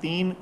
3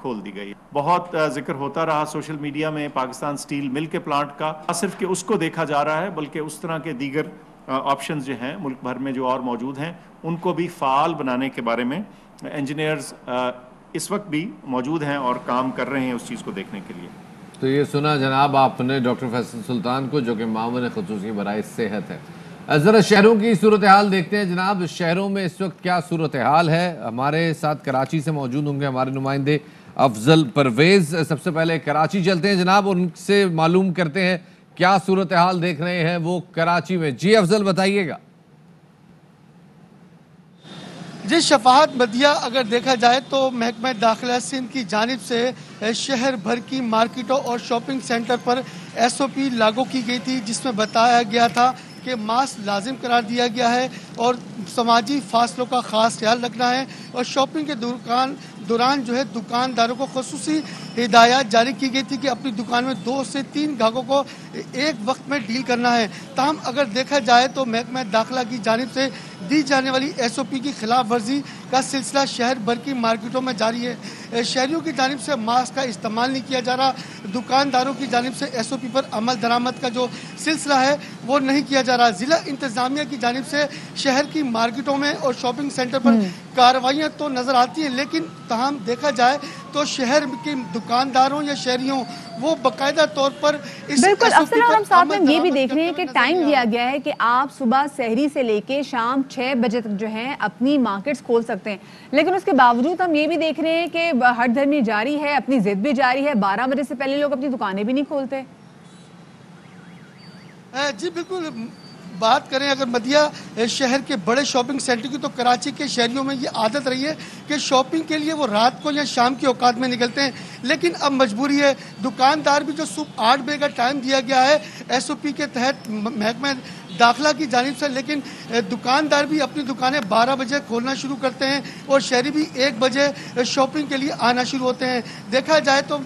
کھول دی گئی. بہت ذکر ہوتا رہا سوشل میڈیا میں پاکستان سٹیل مل کے پلانٹ کا, نہ صرف کہ اس کو دیکھا جا رہا ہے بلکہ اس طرح کے دیگر آپشنز جو ہیں ملک بھر میں جو اور موجود ہیں ان کو بھی فعال بنانے کے بارے میں انجینئرز اس وقت بھی موجود ہیں اور کام کر رہے ہیں اس چیز کو دیکھنے کے لیے. تو یہ سنا جناب آپ نے ڈاکٹر فیصل سلطان کو, جو کہ معاون خصوصی برائے صحت ہے. ذرا شہروں کی صورتحال دیکھتے ہیں جناب. شہروں میں اس وقت کیا صورتحال ہے؟ ہمارے ساتھ کراچی سے موجود ہوں گے ہمارے نمائندے افضل پرویز. سب سے پہلے کراچی چلتے ہیں جناب, ان سے معلوم کرتے ہیں کیا صورتحال دیکھ رہے ہیں وہ کراچی میں. جی افضل بتائیے گا. جی شفاعت مدیہ اگر دیکھا جائے تو محکمہ داخلہ سندھ کی جانب سے شہر بھر کی مارکیٹوں اور شاپنگ سینٹر پر ایس او پی لاگو کی گئی تھی, جس میں بتایا گیا تھا کہ ماسک لازم قرار دیا گیا ہے اور سماجی فاصلوں کا خاص خیال رکھنا ہے, اور شاپنگ کے دوران جو ہے دکانداروں کو خصوصی ہدایات جاری کی گئی تھی کہ اپنی دکان میں 2 سے 3 گاہکوں کو ایک وقت میں ڈیل کرنا ہے. تاہم اگر دیکھا جائے تو محکمہ داخلہ کی جانب سے دی جانے والی ایس او پی کی خلاف ورزی کا سلسلہ شہر بھر کی مارکیٹوں میں جاری ہے. شہریوں کی جانب سے ماسک کا استعمال نہیں کیا جا رہا, دکانداروں کی جانب سے ایس او پی پر عمل درآمد کا جو سلسلہ ہے وہ نہیں کیا جا رہا. ضلع انتظامیہ کی جانب سے شہر کی مارکیٹوں میں اور شاپنگ سینٹر پر کارروائیاں تو نظر آتی ہیں, لیکن تاہم دیکھا جائے تو شہر کے دکانداروں یا شہریوں وہ باقاعدہ طور پر اس بالکل افضل, اور ہم ساتھ میں یہ بھی دیکھ رہے ہیں کہ ٹائم دیا گیا ہے کہ آپ صبح سحری سے لے کے شام 6 بجے تک جو ہیں اپنی مارکیٹس کھول سکتے ہیں, لیکن اس کے باوجود ہم یہ بھی دیکھ رہے ہیں کہ ہٹ دھرمی جاری ہے, اپنی ضد بھی جاری ہے. 12 بجے سے پہلے لوگ اپنی دکانیں بھی نہیں کھولتے. جی بالکل, بات کریں اگر مدیہ شہر کے بڑے شاپنگ سینٹر کی تو کراچی کے شہریوں میں یہ عادت رہی ہے کہ شاپنگ کے لیے وہ رات کو یا شام کے اوقات میں نکلتے ہیں, لیکن اب مجبوری ہے. دکاندار بھی جو صبح 8 بجے کا ٹائم دیا گیا ہے ایس او پی کے تحت محکمہ داخلہ کی جانب سے, لیکن دکاندار بھی اپنی دکانیں 12 بجے کھولنا شروع کرتے ہیں اور شہری بھی 1 بجے شاپنگ کے لیے آنا شروع ہوتے ہیں. دیکھا جائے تو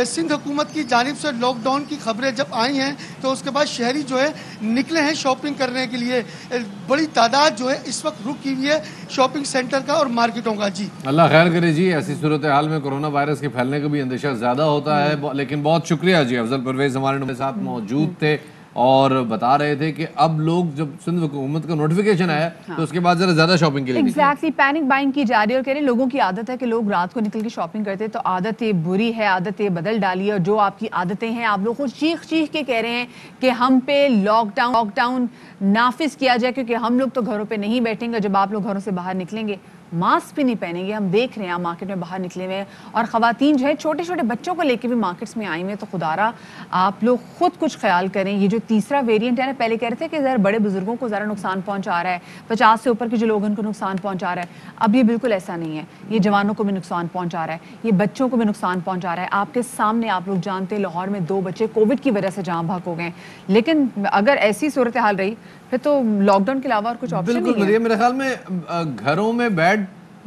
سندھ حکومت کی جانب سے لاک ڈاؤن کی خبریں جب آئی ہیں تو اس کے بعد شہری جو ہے نکلے ہیں شاپنگ کرنے کے لیے. بڑی تعداد جو ہے اس وقت رک کی ہوئی ہے شاپنگ سینٹر کا اور مارکیٹوں کا. جی اللہ خیر کرے. جی ایسی صورتحال میں کورونا وائرس کے پھیلنے کا بھی اندیشہ زیادہ ہوتا ہے, لیکن بہت شکریہ جی افضل پرویز ہمارے ساتھ موجود تھے اور بتا رہے تھے کہ اب لوگ جب سندھ حکومت کا نوٹیفیکیشن آیا تو اس کے بعد ذرا زیادہ شاپنگ کے لیے ایگزیکٹلی پینک بائنگ کی جا رہی ہے, اور کہہ رہے ہیں لوگوں کی عادت ہے کہ لوگ رات کو نکل کے شاپنگ کرتے ہیں, تو عادتیں بری ہے, عادتیں بدل ڈالی, اور جو آپ کی عادتیں ہیں آپ لوگ خود چیخ کے کہہ رہے ہیں کہ ہم پہ لاک ڈاؤن نافذ کیا جائے, کیونکہ ہم لوگ تو گھروں پہ نہیں بیٹھیں گے. جب آپ لوگ گھروں سے باہر نکلیں گے ماسک بھی نہیں پہنیں گے. ہم دیکھ رہے ہیں مارکیٹ میں باہر نکلے ہوئے ہیں, اور خواتین جو ہے چھوٹے چھوٹے بچوں کو لے کے بھی مارکیٹس میں آئی ہوئے ہیں. تو خدارا آپ لوگ خود کچھ خیال کریں. یہ جو تیسرا ویریئنٹ ہے نا, پہلے کہہ رہے تھے کہ ذرا بڑے بزرگوں کو ذرا نقصان پہنچا رہا ہے, 50 سے اوپر کے جو لوگ ان کو نقصان پہنچا رہا ہے. اب یہ بالکل ایسا نہیں ہے, یہ جوانوں کو بھی نقصان پہنچا رہا ہے, یہ بچوں کو بھی نقصان پہنچا رہا ہے. آپ کے سامنے آپ لوگ جانتے ہیں لاہور میں 2 بچے کووڈ کی وجہ سے جاں بحق ہو گئے, لیکن اگر ایسی صورتحال رہی پھر تو لاک ڈاؤن کے علاوہ اور کچھ آپشن نہیں ہے. بالکل. میرے خیال میں گھروں میں بیٹھ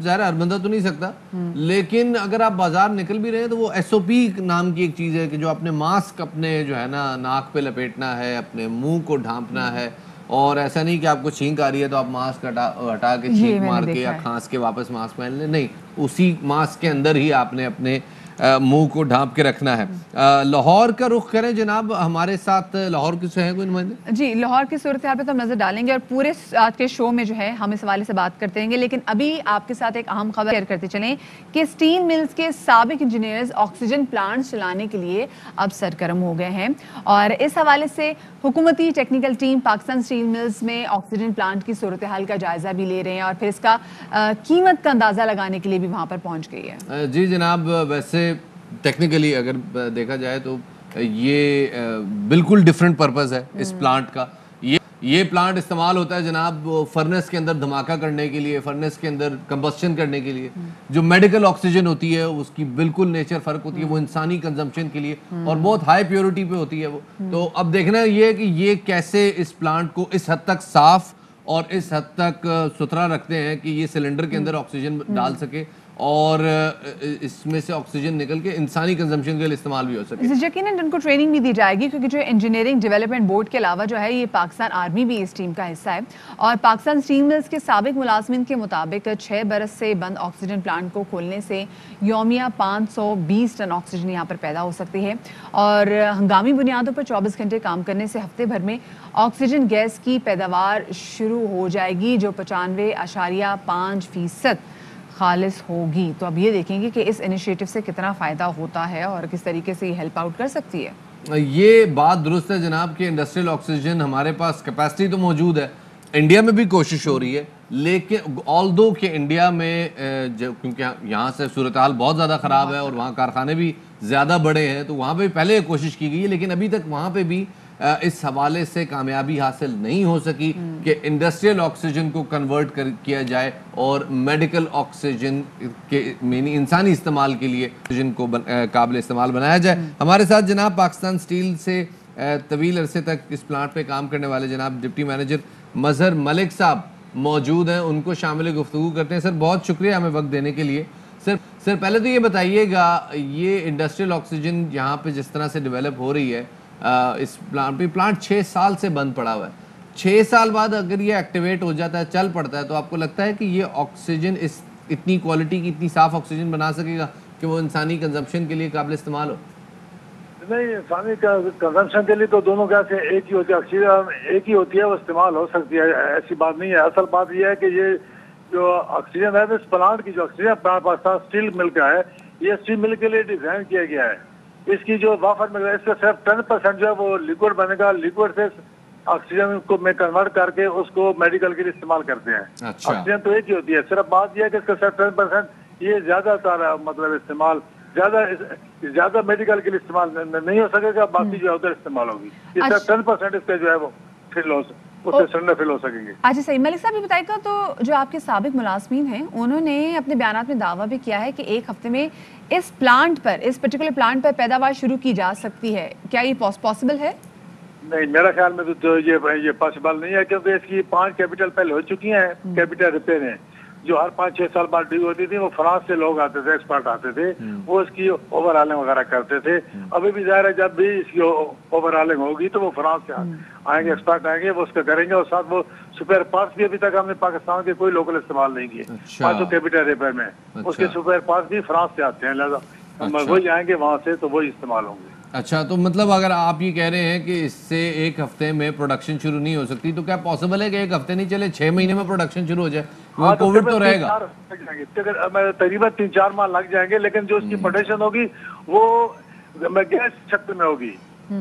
ظاہر ہر بندہ تو نہیں سکتا, لیکن اگر آپ بازار نکل بھی رہے ہیں تو وہ ایس او پی نام کی ایک چیز ہے کہ جو اپنے ماسک اپنے جو ہے نا ناک پہ لپیٹنا ہے, اپنے منہ کو ڈھانپنا ہے, اور ایسا نہیں کہ آپ کو چھینک آ رہی ہے تو آپ ماسک ہٹا کے چھینک مار کے یا کھانس کے واپس ماسک پہن لیں. نہیں, اسی ماسک کے اندر ہی آپ نے اپنے منہ کو ڈھانپ کے رکھنا ہے. لاہور کا رخ کریں جناب, ہمارے ساتھ لاہور سے ہیں کوئی نمائندے؟ جی لاہور کی صورتحال پہ تو ہم نظر ڈالیں گے, اور پورے آج کے شو میں جو ہے ہم اس حوالے سے بات کرتے ہیں گے, لیکن ابھی آپ کے ساتھ ایک اہم خبر شیئر کرتے چلیں کہ اسٹیل ملز کے سابق انجینئرز آکسیجن پلانٹس چلانے کے لیے اب سرگرم ہو گئے ہیں. اور اس حوالے سے حکومتی technical team Pakistan steel mills میں آکسیجن پلانٹ کی صورتحال کا جائزہ بھی لے رہے ہیں, اور پھر اس کا قیمت کا اندازہ لگانے کے لیے بھی وہاں پر پہنچ گئی ہے. جی جناب, ویسے ٹیکنیکلی اگر دیکھا جائے تو یہ بالکل ڈیفرنٹ پرپز ہے اس پلانٹ کا. یہ پلانٹ استعمال ہوتا ہے جناب فرنس کے اندر دھماکہ کرنے کے لیے, فرنس کے اندر کمبسشن کرنے کے لیے. جو میڈیکل آکسیجن ہوتی ہے اس کی بالکل نیچر فرق ہوتی ہے, وہ انسانی کنزمپشن کے لیے اور بہت ہائی پیورٹی پہ ہوتی ہے وہ. تو اب دیکھنا یہ ہے کہ یہ کیسے اس پلانٹ کو اس حد تک صاف اور اس حد تک ستھرا رکھتے ہیں کہ یہ سلنڈر کے اندر آکسیجن ڈال سکے اور اس میں سے آکسیجن نکل کے انسانی کنزمپشن کے لیے استعمال بھی ہو سکے. یقیناً ان کو ٹریننگ بھی دی جائے گی کیونکہ جو انجینئرنگ ڈیولپمنٹ بورڈ کے علاوہ جو ہے یہ پاکستان آرمی بھی اس ٹیم کا حصہ ہے اور پاکستان اسٹیل ملز کے سابق ملازمین کے مطابق 6 برس سے بند آکسیجن پلانٹ کو کھولنے سے یومیہ 520 ٹن آکسیجن یہاں پر پیدا ہو سکتی ہے اور ہنگامی بنیادوں پر 24 گھنٹے کام کرنے سے ہفتے بھر میں آکسیجن گیس کی پیداوار شروع ہو جائے گی جو 95.5% خالص ہوگی. تو اب یہ دیکھیں گے کہ اس انیشیٹو سے کتنا فائدہ ہوتا ہے اور کس طریقے سے یہ ہیلپ آؤٹ کر سکتی ہے. یہ بات درست ہے جناب کہ انڈسٹریل آکسیجن ہمارے پاس کیپیسٹی تو موجود ہے, انڈیا میں بھی کوشش ہو رہی ہے, لیکن آلدو کہ انڈیا میں کیونکہ یہاں سے صورتحال بہت زیادہ خراب ہے اور وہاں کارخانے بھی زیادہ بڑے ہیں تو وہاں پہ پہلے کوشش کی گئی ہے, لیکن ابھی تک وہاں پہ بھی اس حوالے سے کامیابی حاصل نہیں ہو سکی کہ انڈسٹریل آکسیجن کو کنورٹ کیا جائے اور میڈیکل آکسیجن کے یعنی انسانی استعمال کے لیے آکسیجن کو قابل استعمال بنایا جائے. ہمارے ساتھ جناب پاکستان اسٹیل سے طویل عرصے تک اس پلانٹ پہ کام کرنے والے جناب ڈپٹی مینیجر مظہر ملک صاحب موجود ہیں, ان کو شامل گفتگو کرتے ہیں. سر بہت شکریہ ہمیں وقت دینے کے لیے. سر پہلے تو یہ بتائیے گا یہ انڈسٹریل آکسیجن یہاں پہ جس طرح سے ڈیولپ ہو رہی ہے اس پلانٹ 6 سال سے بند پڑا ہوا ہے, 6 سال بعد اگر یہ ایکٹیویٹ ہو جاتا ہے چل پڑتا ہے تو آپ کو لگتا ہے کہ یہ آکسیجن اتنی کوالٹی کی اتنی صاف آکسیجن بنا سکے گا کہ وہ انسانی کنزمپشن کے لیے قابل استعمال ہو؟ نہیں, انسانی کنزمپشن کے لیے تو دونوں گیسیں ایک ہی ہوتی ہے, آکسیجن ایک ہی ہوتی ہے, وہ استعمال ہو سکتی ہے, ایسی بات نہیں ہے. اصل بات یہ ہے کہ یہ جو آکسیجن ہے اس پلانٹ کی جو آکسیجن پاکستان اسٹیل مل کا ہے یہ اسٹیل مل کے لیے ڈیزائن کیا گیا ہے. اس کی جو وافر مل رہا ہے اس کا صرف 10% جو ہے وہ لیکوڈ بنے گا, لیکوڈ سے آکسیجن کو میں کنورٹ کر کے اس کو میڈیکل کے لیے استعمال کرتے ہیں. آکسیجن تو ایک ہی ہوتی ہے, صرف بات یہ ہے کہ اس کا صرف 10% یہ زیادہ تر مطلب استعمال زیادہ میڈیکل کے لیے استعمال نہیں ہو سکے گا, باقی جو ادھر استعمال ہوگی. اس کا 10% اس کا جو ہے وہ فل ہو سکیں گے. اچھا صحیح. ملک صاحب یہ بتائیے گا تو جو آپ کے سابق ملازمین ہیں انہوں نے اپنے بیانات میں دعویٰ بھی کیا ہے کہ ایک ہفتے میں اس پلانٹ پر اس پرٹیکولر پلانٹ پر پیداوار شروع کی جا سکتی ہے, کیا یہ پاسبل ہے؟ نہیں, میرا خیال میں تو یہ پاسبل نہیں ہے کیونکہ اس کی 5 کیپٹل پہلے ہو چکی ہیں, کیپٹل ریپیئر ہیں جو ہر 5-6 سال بعد ڈیو ہوتی تھی. وہ فرانس سے لوگ آتے تھے, ایکسپرٹ آتے تھے, وہ اس کی اوور ہالنگ وغیرہ کرتے تھے. ابھی بھی ظاہر ہے جب بھی اس کی اوور ہالنگ ہوگی تو وہ فرانس سے آئیں گے, ایکسپرٹ آئیں گے, وہ اس کا کریں گے. اور ساتھ وہ سپیئر پارٹس بھی ابھی تک ہم نے پاکستان کے کوئی لوکل استعمال نہیں کیے 500 کیپٹل ریپیئر میں. اس کے سپیئر پارٹس بھی فرانس سے آتے ہیں, لہٰذا وہی آئیں گے وہاں سے تو وہی استعمال ہوں گے. اچھا, تو مطلب اگر آپ یہ کہہ رہے ہیں کہ اس سے ایک ہفتے میں پروڈکشن شروع نہیں ہو سکتی تو کیا پاسبل ہے کہ ایک ہفتے نہیں چلے 6 مہینے میں پروڈکشن شروع ہو جائے؟ کووڈ تو رہے گا, تقریباً 3-4 ماہ لگ جائیں گے, لیکن جو اس کی پروڈکشن ہوگی وہ گیس شکل میں ہوگی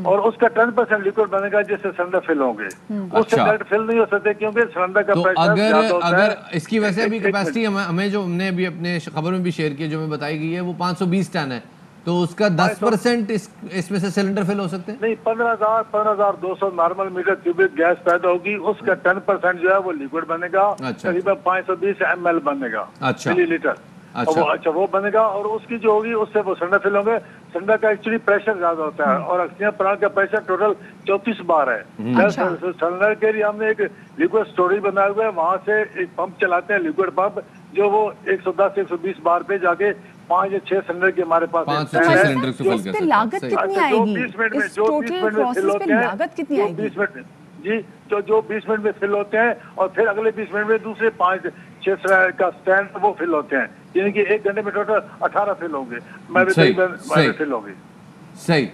اور اس کا 10% لیکوڈ بنے گا جس سے سلنڈر فل ہوں گے. اس سے ڈائریکٹ فل نہیں ہو سکتے کیونکہ سلنڈر کا پریشر زیادہ ہوتا ہے. اگر اس کی ویسے ابھی کیپیسٹی ہمیں جو ہم نے ابھی اپنے خبر میں بھی شیئر کی جو ہمیں بتائی گئی ہے وہ 520 ٹن ہے, تو اس کا 10% اس میں سے سلنڈر فل ہو سکتے ہیں؟ نہیں, 15,200 نارمل میٹر کیوبک گیس پیدا ہوگی, اس کا 10% جو ہے وہ لیکوڈ بنے گا, تقریباً 520 ml بنے گا ملی لیٹر. اچھا وہ بنے گا اور اس کی جو ہوگی اس سے وہ سلنڈر فل ہوں گے. سلنڈر کا ایکچولی پریشر زیادہ ہوتا ہے اور آکسیجن پلانٹ کا پریشر ٹوٹل 34 بار ہے. سلنڈر کے لیے ہم نے ایک لیکوڈ اسٹوریج بنایا ہوا ہے, وہاں سے ایک پمپ چلاتے ہیں لیکوڈ پمپ جو وہ 110-120 بار پہ جا کے 5 یا 6 سلنڈر کی ہمارے پاس لاگت کتنی آئے گی اس ٹوٹل پروسیس پہ, لاگت کتنی آئے گی؟ جی, جو 20 منٹ میں فل ہوتے ہیں اور پھر اگلے 20 منٹ میں دوسرے 5-6 کا سٹینڈ وہ فل ہوتے ہیں, یعنی کہ 1 گھنٹے میں ٹوٹل 18 فل ہوں گے, فل ہوں گے. صحیح.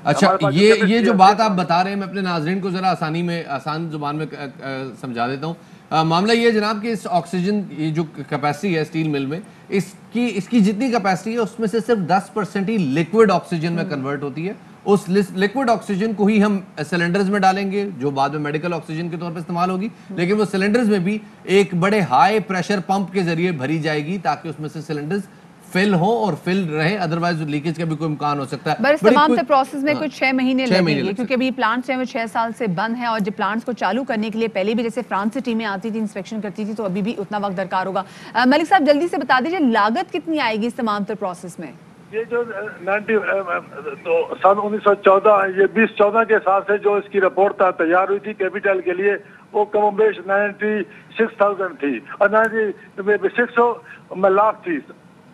اچھا, یہ جو بات آپ بتا رہے ہیں میں اپنے ناظرین کو ذرا آسان زبان میں سمجھا دیتا ہوں. معاملہ یہ جناب کہ اس آکسیجن یہ جو کیپیسٹی ہے اسٹیل مل میں اس کی جتنی کیپیسٹی ہے اس میں سے صرف 10% ہی لیکوڈ آکسیجن میں کنورٹ ہوتی ہے. اس لیکوڈ آکسیجن کو ہی ہم سلنڈرز میں ڈالیں گے جو بعد میں میڈیکل آکسیجن کے طور پر استعمال ہوگی, لیکن وہ سلنڈرز میں بھی ایک بڑے ہائی پریشر پمپ کے ذریعے بھری جائے گی تاکہ اس میں سے سلنڈرز فل ہو اور فل رہے, ادروائز لیکیج کا بھی کوئی امکان ہو سکتا ہے. بس تمام سے پروسیس میں کچھ 6 مہینے لگیں گے کیونکہ ابھی پلانٹس ہیں وہ 6 سال سے بند ہیں اور جب پلانٹس کو چالو کرنے کے لیے پہلے بھی جیسے فرانس سے ٹیمیں آتی تھی انسپیکشن کرتی تھی تو ابھی بھی اتنا وقت درکار ہوگا. ملک صاحب جلدی سے بتا دیجیے لاگت کتنی آئے گی اس تمام تر پروسیس میں؟ یہ جو سن 1914 یہ 2014 کے حساب سے جو اس کی رپورٹ تیار ہوئی تھی کیپٹل کے لیے وہ کم و بیش 96,000 تھی اور 96 لاکھ تھی.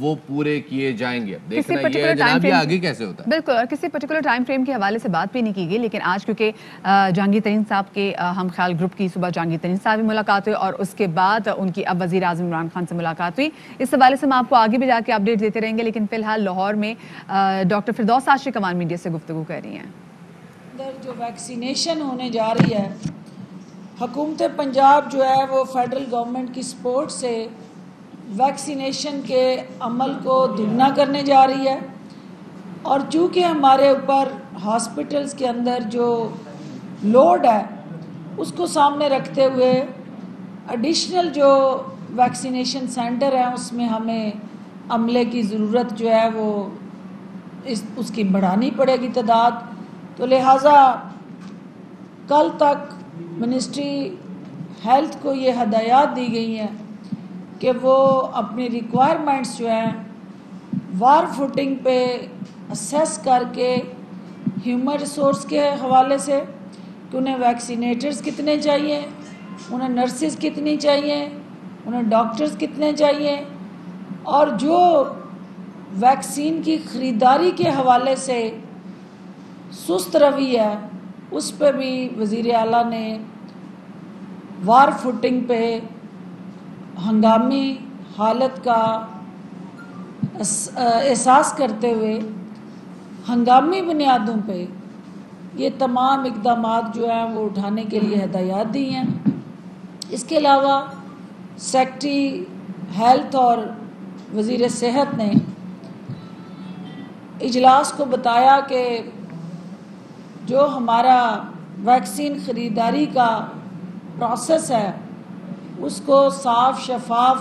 وہ پورے کیے جائیں گے. کسی دیکھنا یہ ہے جناب یہ آگے کیسے ہوتا ہے. بالکل, اور کسی پرٹیکولر ٹائم فریم کے حوالے سے بات بھی نہیں کی گئی, لیکن آج کیونکہ جہانگیر ترین صاحب کے ہم خیال گروپ کی صبح جہانگیر ترین صاحب بھی ملاقات ہوئی اور اس کے بعد ان کی اب وزیر اعظم عمران خان سے ملاقات ہوئی. اس حوالے سے ہم آپ کو آگے بھی جا کے اپڈیٹ دیتے رہیں گے, لیکن فی الحال لاہور میں ڈاکٹر فردوس عاشق امان میڈیا سے گفتگو کر رہی ہیں. جو ویکسینیشن ہونے جا رہی ہے, حکومت پنجاب جو ہے وہ فیڈرل گورنمنٹ کی سپورٹ سے ویکسینیشن کے عمل کو دگنا کرنے جا رہی ہے, اور چونکہ ہمارے اوپر ہاسپٹلز کے اندر جو لوڈ ہے اس کو سامنے رکھتے ہوئے ایڈیشنل جو ویکسینیشن سینٹر ہیں اس میں ہمیں عملے کی ضرورت جو ہے وہ اس کی بڑھانی پڑے گی تعداد. تو لہٰذا کل تک منسٹری ہیلتھ کو یہ ہدایات دی گئی ہیں کہ وہ اپنی ریکوائرمنٹس جو ہیں وار فوٹنگ پہ اسیس کر کے ہیومن ریسورس کے حوالے سے کہ انہیں ویکسینیٹرز کتنے چاہیے, انہیں نرسز کتنی چاہیے, انہیں ڈاکٹرز کتنے چاہیے, اور جو ویکسین کی خریداری کے حوالے سے سست روی ہے اس پہ بھی وزیر اعلیٰ نے وار فوٹنگ پہ ہنگامی حالت کا احساس کرتے ہوئے ہنگامی بنیادوں پہ یہ تمام اقدامات جو ہیں وہ اٹھانے کے لیے ہدایات دی ہیں. اس کے علاوہ سیکٹری ہیلتھ اور وزیر صحت نے اجلاس کو بتایا کہ جو ہمارا ویکسین خریداری کا پروسیس ہے اس کو صاف شفاف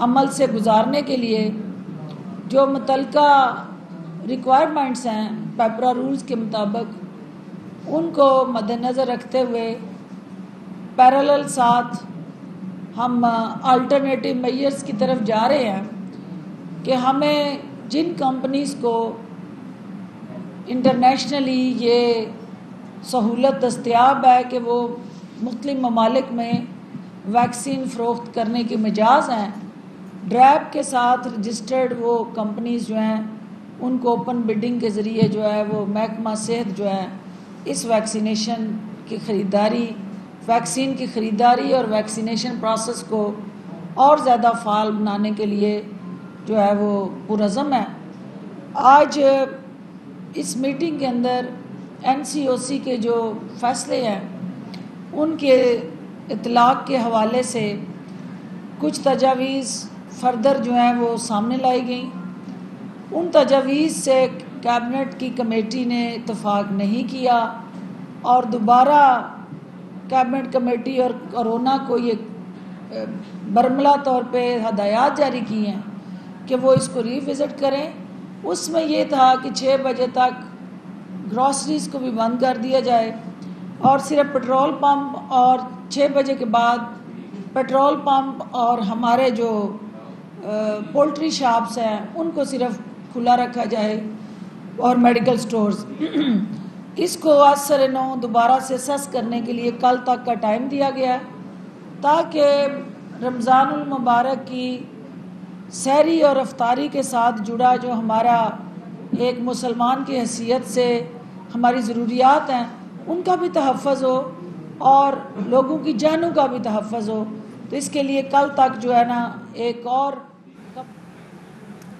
عمل سے گزارنے کے لیے جو متعلقہ ریکوائرمنٹس ہیں پیپرا رولز کے مطابق ان کو مد نظر رکھتے ہوئے پیرالل ساتھ ہم آلٹرنیٹیو میئرز کی طرف جا رہے ہیں کہ ہمیں جن کمپنیز کو انٹرنیشنلی یہ سہولت دستیاب ہے کہ وہ مختلف ممالک میں ویکسین فروخت کرنے کے مجاز ہیں, ڈریب کے ساتھ رجسٹرڈ وہ کمپنیز جو ہیں ان کو اوپن بڈنگ کے ذریعے جو ہے وہ محکمہ صحت جو ہے اس ویکسینیشن کی خریداری, ویکسین کی خریداری اور ویکسینیشن پروسیس کو اور زیادہ فعال بنانے کے لیے جو ہے وہ پرعزم ہے. آج اس میٹنگ کے اندر NCOC کے جو فیصلے ہیں ان کے اطلاق کے حوالے سے کچھ تجاویز فردر جو ہیں وہ سامنے لائی گئیں. ان تجاویز سے کیبنٹ کی کمیٹی نے اتفاق نہیں کیا اور دوبارہ کیبنٹ کمیٹی اور کورونا کو یہ برملا طور پہ ہدایات جاری کی ہیں کہ وہ اس کو ری وزٹ کریں. اس میں یہ تھا کہ 6 بجے تک گروسریز کو بھی بند کر دیا جائے اور صرف پیٹرول پمپ, اور 6 بجے کے بعد پیٹرول پمپ اور ہمارے جو پولٹری شاپس ہیں ان کو صرف کھلا رکھا جائے اور میڈیکل سٹورز. اس کو آج سر 9 دوبارہ سے سیس کرنے کے لیے کل تک کا ٹائم دیا گیا تاکہ رمضان المبارک کی سحری اور افطاری کے ساتھ جڑا جو ہمارا ایک مسلمان کی حیثیت سے ہماری ضروریات ہیں ان کا بھی تحفظ ہو اور لوگوں کی جانوں کا بھی تحفظ ہو. تو اس کے لیے کل تک جو ہے نا ایک اور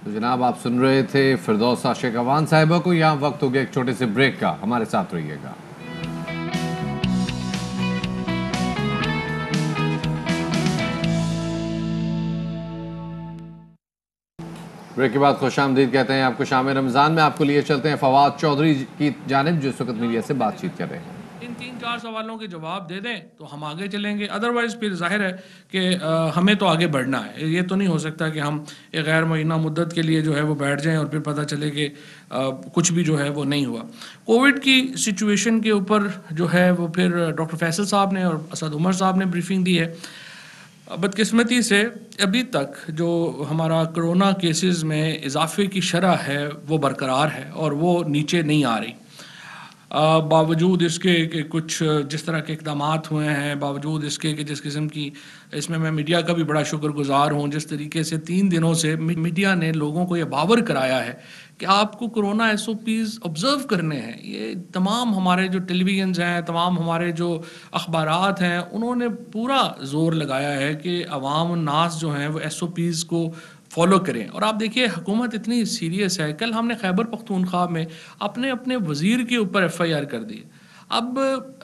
تو جناب آپ سن رہے تھے فردوس عاشق امان صاحبہ کو. یہاں وقت ہو گیا ایک چھوٹے سے بریک کا, ہمارے ساتھ رہیے گا. بریک کے بعد خوش آمدید کہتے ہیں آپ کو شام رمضان میں. آپ کو لیے چلتے ہیں فواد چودھری کی جانب جو اس وقت میڈیا سے بات چیت کر رہے ہیں. ان 3-4 سوالوں کے جواب دے دیں تو ہم آگے چلیں گے, ادروائز پھر ظاہر ہے کہ ہمیں تو آگے بڑھنا ہے. یہ تو نہیں ہو سکتا کہ ہم ایک غیر معینہ مدت کے لیے جو ہے وہ بیٹھ جائیں اور پھر پتہ چلے کہ کچھ بھی جو ہے وہ نہیں ہوا. کووڈ کی سچویشن کے اوپر جو ہے وہ پھر ڈاکٹر فیصل صاحب نے اور اسد عمر صاحب نے بریفنگ دی ہے. بدقسمتی سے ابھی تک جو ہمارا کرونا کیسز میں اضافے کی شرح ہے وہ برقرار ہے اور وہ نیچے نہیں آ رہی. باوجود اس کے کہ کچھ جس طرح کے اقدامات ہوئے ہیں، باوجود اس کے کہ جس قسم کی، اس میں میڈیا کا بھی بڑا شکر گزار ہوں، جس طریقے سے 3 دنوں سے میڈیا نے لوگوں کو یہ باور کرایا ہے کہ آپ کو کرونا SOPs آبزرو کرنے ہیں. یہ تمام ہمارے جو ٹیلی ویژنز ہیں، تمام ہمارے جو اخبارات ہیں، انہوں نے پورا زور لگایا ہے کہ عوام الناس جو ہیں وہ SOPs کو فالو کریں. اور آپ دیکھیے حکومت اتنی سیریس ہے. کل ہم نے خیبر پختونخوا میں اپنے وزیر کے اوپر FIR کر دی. اب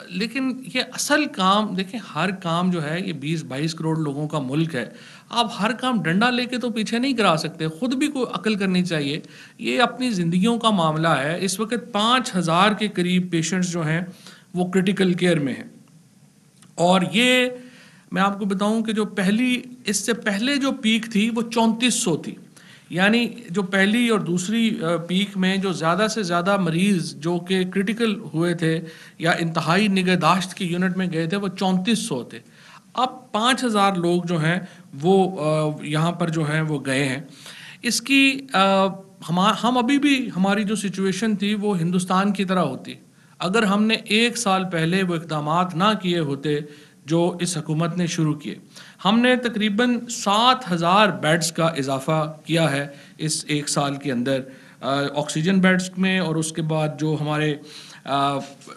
لیکن یہ اصل کام دیکھیں، ہر کام جو ہے یہ 20-22 کروڑ لوگوں کا ملک ہے. آپ ہر کام ڈنڈا لے کے تو پیچھے نہیں کرا سکتے، خود بھی کوئی عقل کرنی چاہیے. یہ اپنی زندگیوں کا معاملہ ہے. اس وقت 5000 کے قریب پیشنٹس جو ہیں وہ کرٹیکل کیئر میں ہیں. اور یہ میں آپ کو بتاؤں کہ جو اس سے پہلے جو پیک تھی وہ 3400 تھی. یعنی جو پہلی اور دوسری پیک میں جو زیادہ سے زیادہ مریض جو کہ کرٹیکل ہوئے تھے یا انتہائی نگہداشت کی یونٹ میں گئے تھے وہ 3400 تھے. اب 5000 لوگ جو ہیں وہ یہاں پر جو ہیں وہ گئے ہیں. اس کی ہم ابھی بھی ہماری جو سچویشن تھی وہ ہندوستان کی طرح ہوتی اگر ہم نے 1 سال پہلے وہ اقدامات نہ کیے ہوتے جو اس حکومت نے شروع کیے. ہم نے تقریباً 7000 بیڈز کا اضافہ کیا ہے اس 1 سال کے اندر آکسیجن بیڈز میں، اور اس کے بعد جو ہمارے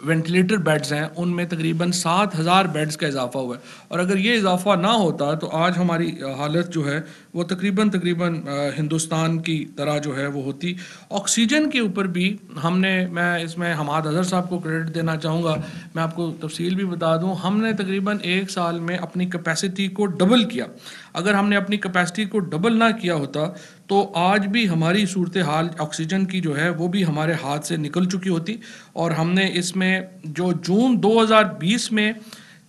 وینٹیلیٹر بیڈز ہیں ان میں تقریباً 7000 بیڈز کا اضافہ ہوا ہے. اور اگر یہ اضافہ نہ ہوتا تو آج ہماری حالت جو ہے وہ تقریباً ہندوستان کی طرح جو ہے وہ ہوتی. آکسیجن کے اوپر بھی میں اس میں حماد اظہر صاحب کو کریڈٹ دینا چاہوں گا. میں آپ کو تفصیل بھی بتا دوں، ہم نے تقریباً 1 سال میں اپنی کیپیسٹی کو ڈبل کیا. اگر ہم نے اپنی کیپیسٹی کو ڈبل نہ کیا ہوتا تو آج بھی ہماری صورتحال آکسیجن کی جو ہے وہ بھی ہمارے ہاتھ سے نکل چکی ہوتی. اور ہم نے اس میں جو جون 2020 میں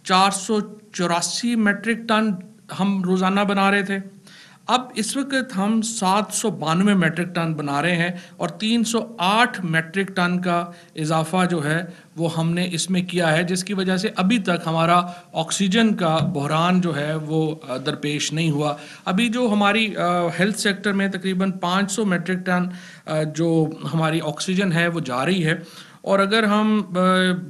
484 میٹرک ٹن ہم روزانہ بنا رہے تھے، اب اس وقت ہم 792 میٹرک ٹن بنا رہے ہیں، اور 308 میٹرک ٹن کا اضافہ جو ہے وہ ہم نے اس میں کیا ہے، جس کی وجہ سے ابھی تک ہمارا آکسیجن کا بحران جو ہے وہ درپیش نہیں ہوا. ابھی جو ہماری ہیلتھ سیکٹر میں تقریباً 500 میٹرک ٹن جو ہماری آکسیجن ہے وہ جا رہی ہے. اور اگر ہم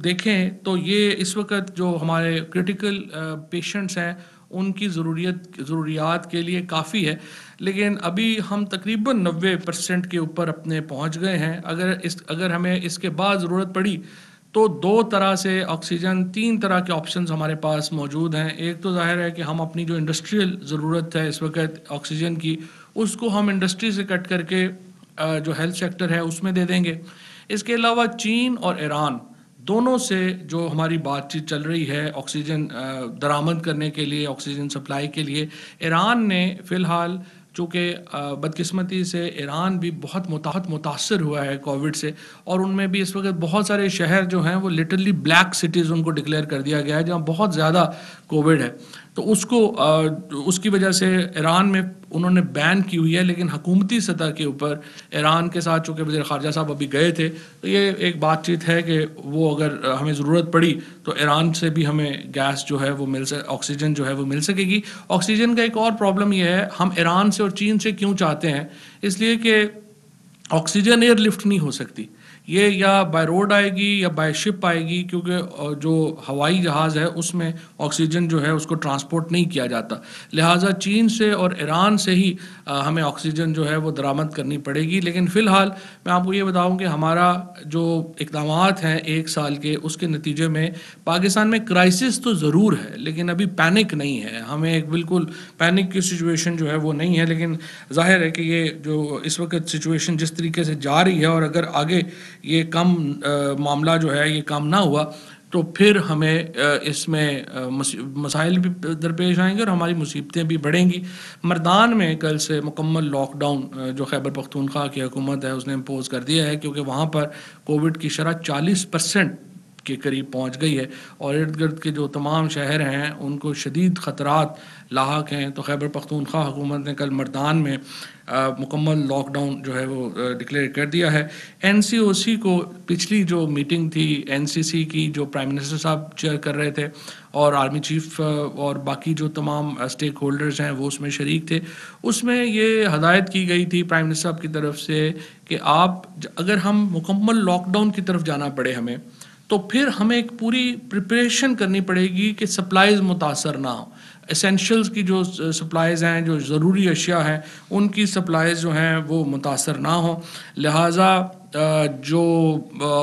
دیکھیں تو یہ اس وقت جو ہمارے کرٹیکل پیشنٹس ہیں ان کی ضروریات کے لیے کافی ہے، لیکن ابھی ہم تقریباً 90% کے اوپر اپنے پہنچ گئے ہیں. اگر ہمیں اس کے بعد ضرورت پڑی تو 2 طرح سے آکسیجن 3 طرح کے آپشنز ہمارے پاس موجود ہیں. ایک تو ظاہر ہے کہ ہم اپنی جو انڈسٹریل ضرورت ہے اس وقت آکسیجن کی، اس کو ہم انڈسٹری سے کٹ کر کے جو ہیلتھ سیکٹر ہے اس میں دے دیں گے. اس کے علاوہ چین اور ایران دونوں سے جو ہماری بات چیت چل رہی ہے آکسیجن درآمد کرنے کے لیے، آکسیجن سپلائی کے لیے، ایران نے فی الحال چونکہ بدقسمتی سے ایران بھی بہت متاثر ہوا ہے کووڈ سے، اور ان میں بھی اس وقت بہت سارے شہر جو ہیں وہ لٹرلی بلیک سٹیز ان کو ڈکلیئر کر دیا گیا ہے جہاں بہت زیادہ کووڈ ہے. تو اس کی وجہ سے ایران میں انہوں نے بین کی ہوئی ہے. لیکن حکومتی سطح کے اوپر ایران کے ساتھ چونکہ وزیر خارجہ صاحب ابھی گئے تھے تو یہ ایک بات چیت ہے کہ وہ اگر ہمیں ضرورت پڑی تو ایران سے بھی ہمیں گیس جو ہے وہ آکسیجن جو ہے وہ مل سکے گی. آکسیجن کا ایک اور پرابلم یہ ہے، ہم ایران سے اور چین سے کیوں چاہتے ہیں، اس لیے کہ آکسیجن ایئر لفٹ نہیں ہو سکتی، یہ یا بائی روڈ آئے گی یا بائی شپ آئے گی، کیونکہ جو ہوائی جہاز ہے اس میں آکسیجن جو ہے اس کو ٹرانسپورٹ نہیں کیا جاتا. لہٰذا چین سے اور ایران سے ہی ہمیں آکسیجن جو ہے وہ درآمد کرنی پڑے گی. لیکن فی الحال میں آپ کو یہ بتاؤں کہ ہمارا جو اقدامات ہیں 1 سال کے، اس کے نتیجے میں پاکستان میں کرائسس تو ضرور ہے لیکن ابھی پینک نہیں ہے. ہمیں ایک بالکل پینک کی سچویشن جو ہے وہ نہیں ہے. لیکن ظاہر ہے کہ یہ جو اس وقت سچویشن جس طریقے سے جا رہی ہے، اور اگر آگے یہ کم معاملہ جو ہے یہ کم نہ ہوا تو پھر ہمیں اس میں مسائل بھی درپیش آئیں گے اور ہماری مصیبتیں بھی بڑھیں گی. مردان میں کل سے مکمل لاک ڈاؤن جو خیبر پختونخوا کی حکومت ہے اس نے امپوز کر دیا ہے، کیونکہ وہاں پر کووڈ کی شرح 40% کے قریب پہنچ گئی ہے اور ارد گرد کے جو تمام شہر ہیں ان کو شدید خطرات لاحق ہیں. تو خیبر پختونخوا حکومت نے کل مردان میں مکمل لاک ڈاؤن جو ہے وہ ڈکلیئر کر دیا ہے. NCOC کو پچھلی جو میٹنگ تھی NCC کی جو پرائم منسٹر صاحب چیئر کر رہے تھے اور آرمی چیف اور باقی جو تمام اسٹیک ہولڈرز ہیں وہ اس میں شریک تھے، اس میں یہ ہدایت کی گئی تھی پرائم منسٹر صاحب کی طرف سے کہ آپ اگر ہم مکمل لاک ڈاؤن کی طرف جانا پڑے ہمیں تو پھر ہمیں ایک پوری پریپریشن کرنی پڑے گی کہ سپلائز متاثر نہ ہوں. اسینشلز کی جو سپلائز ہیں, جو ضروری اشیاء ہیں, ان کی سپلائز جو ہیں وہ متاثر نہ ہوں. لہٰذا جو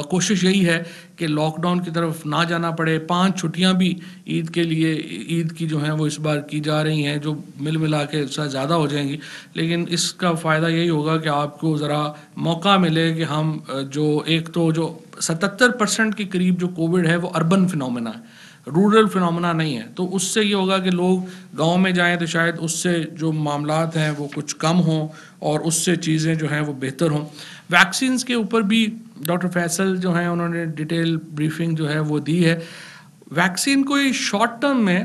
کوشش یہی ہے کہ لاک ڈاؤن کی طرف نہ جانا پڑے. 5 چھٹیاں بھی عید کے لیے, عید کی جو ہیں وہ اس بار کی جا رہی ہیں, جو ملا کے زیادہ ہو جائیں گی, لیکن اس کا فائدہ یہی ہوگا کہ آپ کو ذرا موقع ملے کہ ہم جو ایک تو جو 77% کے قریب جو کووڈ ہے وہ اربن فنومینا ہے, رورل فنومینا نہیں ہے. تو اس سے یہ ہوگا کہ لوگ گاؤں میں جائیں تو شاید اس سے جو معاملات ہیں وہ کچھ کم ہوں اور اس سے چیزیں جو ہیں وہ بہتر ہوں. ویکسینز کے اوپر بھی ڈاکٹر فیصل جو ہیں انہوں نے ڈیٹیل بریفنگ جو ہے وہ دی ہے. ویکسین کوئی شارٹ ٹرم میں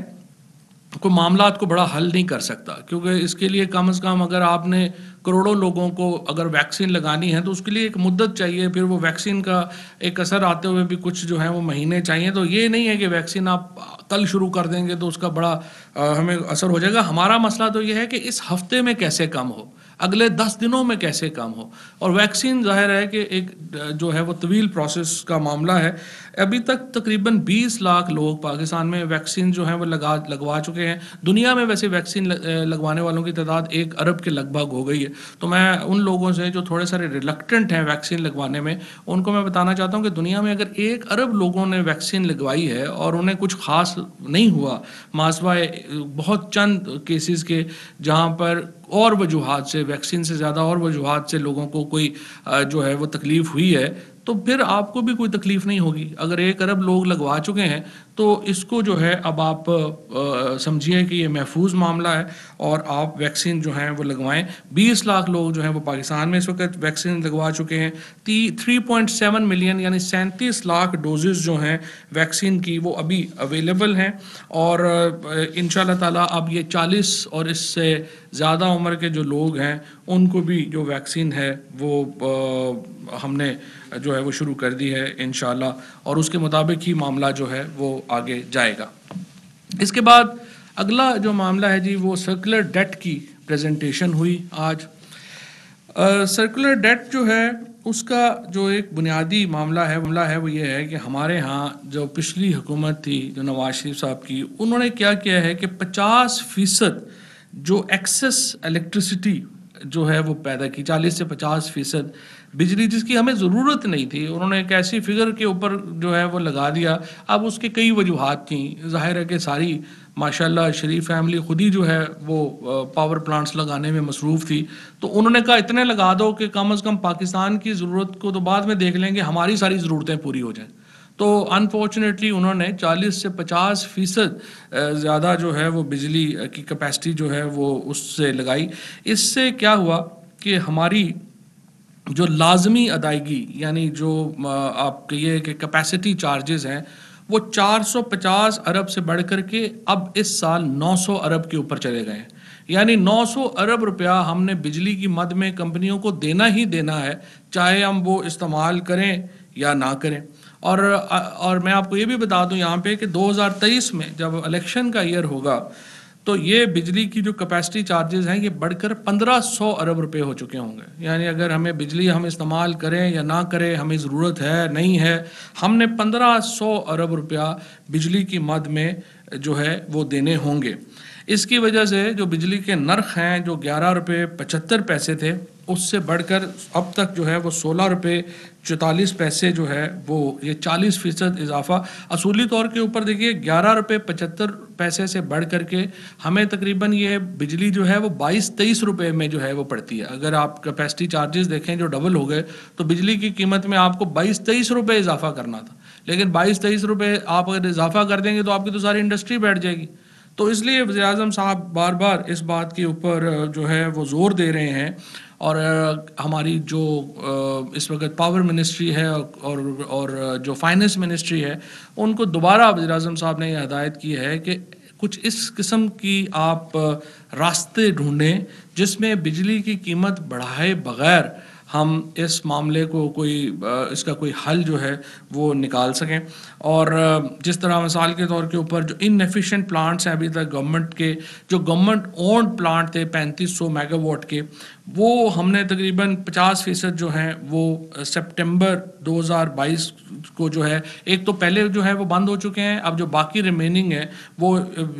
کوئی معاملات کو بڑا حل نہیں کر سکتا, کیونکہ اس کے لیے کم از کم اگر آپ نے کروڑوں لوگوں کو اگر ویکسین لگانی ہے تو اس کے لیے ایک مدت چاہیے, پھر وہ ویکسین کا ایک اثر آتے ہوئے بھی کچھ جو ہیں وہ مہینے چاہیے. تو یہ نہیں ہے کہ ویکسین آپ کل شروع کر دیں گے تو اس کا بڑا ہمیں اثر ہو جائے گا. ہمارا مسئلہ تو یہ ہے کہ اس ہفتے میں کیسے کم ہو, اگلے 10 دنوں میں کیسے کم ہو. اور ویکسین ظاہر ہے کہ ایک جو ہے وہ طویل پروسیس کا معاملہ ہے. ابھی تک تقریباً 20 لاکھ لوگ پاکستان میں ویکسین جو ہیں وہ لگوا چکے ہیں. دنیا میں ویسے ویکسین لگوانے والوں کی تعداد 1 ارب کے لگ بھگ ہو گئی ہے. تو میں ان لوگوں سے جو تھوڑے سارے ریلکٹنٹ ہیں ویکسین لگوانے میں, ان کو میں بتانا چاہتا ہوں کہ دنیا میں اگر 1 ارب لوگوں نے ویکسین لگوائی ہے اور انہیں کچھ خاص نہیں ہوا, ماسوائے بہت چند کیسز کے جہاں پر اور وجوہات سے, ویکسین سے زیادہ اور وجوہات سے لوگوں کو کوئی جو ہے وہ تکلیف ہوئی ہے, تو پھر آپ کو بھی کوئی تکلیف نہیں ہوگی. اگر 1 ارب لوگ لگوا چکے ہیں تو اس کو جو ہے اب آپ سمجھیے کہ یہ محفوظ معاملہ ہے اور آپ ویکسین جو ہیں وہ لگوائیں. 20 لاکھ لوگ جو ہیں وہ پاکستان میں اس وقت ویکسین لگوا چکے ہیں. 3.7 ملین یعنی 37 لاکھ ڈوزز جو ہیں ویکسین کی وہ ابھی اویلیبل ہیں, اور انشاءاللہ تعالیٰ اب یہ 40 اور اس سے زیادہ عمر کے جو لوگ ہیں ان کو بھی جو ویکسین ہے وہ ہم نے جو ہے وہ شروع کر دی ہے انشاءاللہ, اور اس کے مطابق ہی معاملہ جو ہے وہ آگے جائے گا. اس کے بعد اگلا جو معاملہ ہے جی وہ سرکولر ڈیٹ کی پریزنٹیشن ہوئی آج. سرکولر ڈیٹ جو ہے اس کا جو ایک بنیادی معاملہ ہے وہ یہ ہے کہ ہمارے ہاں جو پچھلی حکومت تھی جو نواز شریف صاحب کی, انہوں نے کیا کیا ہے کہ 50% جو ایکسس الیکٹریسٹی جو ہے وہ پیدا کی, 40 سے 50% بجلی جس کی ہمیں ضرورت نہیں تھی, انہوں نے ایک ایسی فگر کے اوپر جو ہے وہ لگا دیا. اب اس کے کئی وجوہات تھیں, ظاہر ہے کہ ساری ماشاءاللہ شریف فیملی خود ہی جو ہے وہ پاور پلانٹس لگانے میں مصروف تھی, تو انہوں نے کہا اتنے لگا دو کہ کم از کم پاکستان کی ضرورت کو تو بعد میں دیکھ لیں گے, ہماری ساری ضرورتیں پوری ہو جائیں. تو انفارچونیٹلی انہوں نے 40 سے 50% زیادہ جو ہے وہ بجلی کی کیپیسٹی جو ہے وہ اس سے لگائی. اس سے کیا ہوا کہ ہماری جو لازمی ادائیگی یعنی جو آپ کہیے کہ کیپیسٹی چارجز ہیں وہ 450 ارب سے بڑھ کر کے اب اس سال 900 ارب کے اوپر چلے گئے ہیں. یعنی 900 ارب روپیہ ہم نے بجلی کی مد میں کمپنیوں کو دینا ہی دینا ہے, چاہے ہم وہ استعمال کریں یا نہ کریں. اور میں آپ کو یہ بھی بتا دوں یہاں پہ کہ 2023 میں جب الیکشن کا ایئر ہوگا تو یہ بجلی کی جو کیپیسٹی چارجز ہیں یہ بڑھ کر 1500 ارب روپے ہو چکے ہوں گے. یعنی اگر ہمیں بجلی ہم استعمال کریں یا نہ کریں, ہمیں ضرورت ہے نہیں ہے, ہم نے 1500 ارب روپیہ بجلی کی مد میں جو ہے وہ دینے ہوں گے. اس کی وجہ سے جو بجلی کے نرخ ہیں جو 11 روپے 75 پیسے تھے اس سے بڑھ کر اب تک جو ہے وہ 16 روپے 44 پیسے جو ہے وہ یہ 40% اضافہ. اصولی طور کے اوپر دیکھیے 11 روپے 75 پیسے سے بڑھ کر کے ہمیں تقریباً یہ بجلی جو ہے وہ 22-23 روپے میں جو ہے وہ پڑتی ہے. اگر آپ کیپیسٹی چارجز دیکھیں جو ڈبل ہو گئے تو بجلی کی قیمت میں آپ کو 22-23 روپے اضافہ کرنا تھا, لیکن 22-23 روپے آپ اگر اضافہ کر دیں گے تو آپ کی تو ساری انڈسٹری بیٹھ جائے گی. تو اس لیے وزیر اعظم صاحب بار بار اس بات کے اوپر جو ہے وہ زور دے رہے ہیں, اور ہماری جو اس وقت پاور منسٹری ہے اور جو فائننس منسٹری ہے ان کو دوبارہ وزیر اعظم صاحب نے یہ ہدایت کی ہے کہ کچھ اس قسم کی آپ راستے ڈھونڈیں جس میں بجلی کی قیمت بڑھائے بغیر ہم اس معاملے کو اس کا کوئی حل جو ہے وہ نکال سکیں. اور جس طرح مثال کے طور کے اوپر جو انیفیشینٹ پلانٹس ہیں ابھی تک گورنمنٹ کے، جو گورنمنٹ اونڈ پلانٹ تھے 3500 میگا واٹ کے، وہ ہم نے تقریباً 50% جو ہیں وہ سپٹمبر 2022 کو جو ہے، ایک تو پہلے جو ہے وہ بند ہو چکے ہیں، اب جو باقی ریمیننگ ہے وہ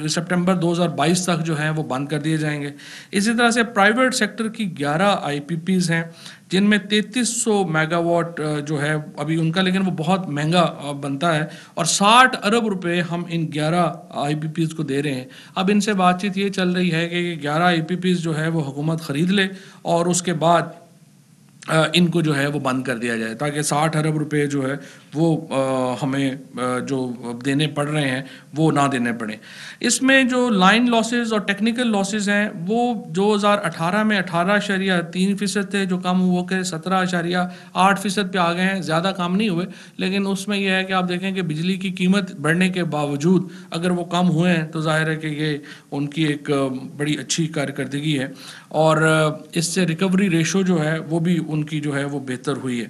سپٹمبر 2022 تک جو ہیں وہ بند کر دیے جائیں گے. اسی طرح سے پرائیویٹ سیکٹر کی 11 IPPs ہیں جن میں 3300 میگا واٹ جو ہے ابھی ان کا، لیکن وہ بہت مہنگا بنتا ہے، اور 60 ارب روپے ہم ان 11 IPPs کو دے رہے ہیں. اب ان سے بات چیت یہ چل رہی ہے کہ یہ 11 IPPs جو ہے وہ حکومت خرید لے اور اس کے بعد ان کو جو ہے وہ بند کر دیا جائے، تاکہ 60 ارب روپے جو ہے وہ ہمیں جو دینے پڑ رہے ہیں وہ نہ دینے پڑیں. اس میں جو لائن لاسز اور ٹیکنیکل لاسز ہیں وہ 2018 میں 18.3% تھے، جو کم ہو کے 17.8% پہ آ گئے ہیں. زیادہ کم نہیں ہوئے، لیکن اس میں یہ ہے کہ آپ دیکھیں کہ بجلی کی قیمت بڑھنے کے باوجود اگر وہ کم ہوئے ہیں تو ظاہر ہے کہ یہ ان کی ایک بڑی اچھی کارکردگی ہے، اور اس سے ریکوری ریشو جو ہے وہ بھی ان کی جو ہے وہ بہتر ہوئی ہے.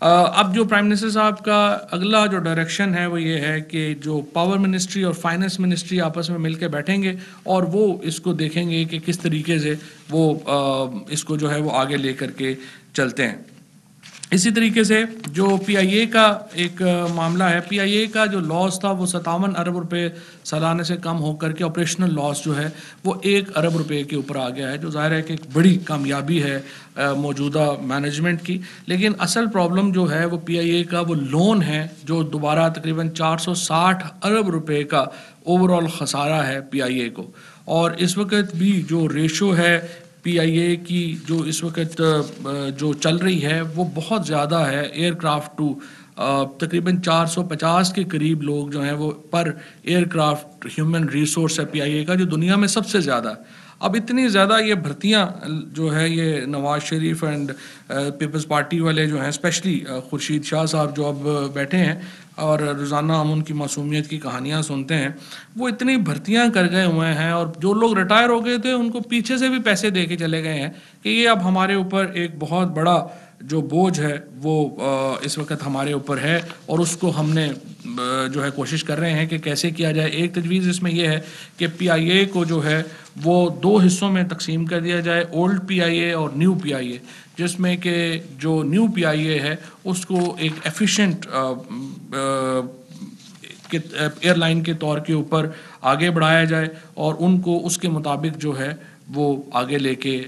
اب جو پرائم منسٹر صاحب کا اگلا جو ڈائریکشن ہے وہ یہ ہے کہ جو پاور منسٹری اور فائنانس منسٹری آپس میں مل کے بیٹھیں گے اور وہ اس کو دیکھیں گے کہ کس طریقے سے وہ اس کو جو ہے وہ آگے لے کر کے چلتے ہیں. اسی طریقے سے جو PIA کا ایک معاملہ ہے، PIA کا جو لاس تھا وہ 57 ارب روپے سالانہ سے کم ہو کر کے آپریشنل لاس جو ہے وہ 1 ارب روپے کے اوپر آ گیا ہے، جو ظاہر ہے کہ ایک بڑی کامیابی ہے موجودہ مینجمنٹ کی. لیکن اصل پرابلم جو ہے وہ PIA کا وہ لون ہے، جو دوبارہ تقریباً 460 ارب روپے کا اوور آل خسارہ ہے PIA کو. اور اس وقت بھی جو ریشو ہے PIA کی جو اس وقت جو چل رہی ہے وہ بہت زیادہ ہے، ایئر کرافٹ ٹو تقریباً 450 کے قریب لوگ جو ہیں وہ پر ایئر کرافٹ ہیومن ریسورس ہے PIA کا، جو دنیا میں سب سے زیادہ ہے. اب اتنی زیادہ یہ بھرتیاں جو ہے یہ Nawaz Sharif and Peoples party والے جو ہیں، اسپیشلی خورشید شاہ صاحب جو اب بیٹھے ہیں اور روزانہ ہم ان کی معصومیت کی کہانیاں سنتے ہیں، وہ اتنی بھرتیاں کر گئے ہوئے ہیں، اور جو لوگ ریٹائر ہو گئے تھے ان کو پیچھے سے بھی پیسے دے کے چلے گئے ہیں کہ یہ اب ہمارے اوپر ایک بہت بڑا جو بوجھ ہے وہ اس وقت ہمارے اوپر ہے، اور اس کو ہم نے جو ہے کوشش کر رہے ہیں کہ کیسے کیا جائے. ایک تجویز اس میں یہ ہے کہ PIA کو جو ہے وہ 2 حصوں میں تقسیم کر دیا جائے، اولڈ PIA اور نیو PIA، جس میں کہ جو نیو PIA ہے اس کو ایک ایفیشینٹ ایئر لائن کے طور کے اوپر آگے بڑھایا جائے اور ان کو اس کے مطابق جو ہے وہ آگے لے کے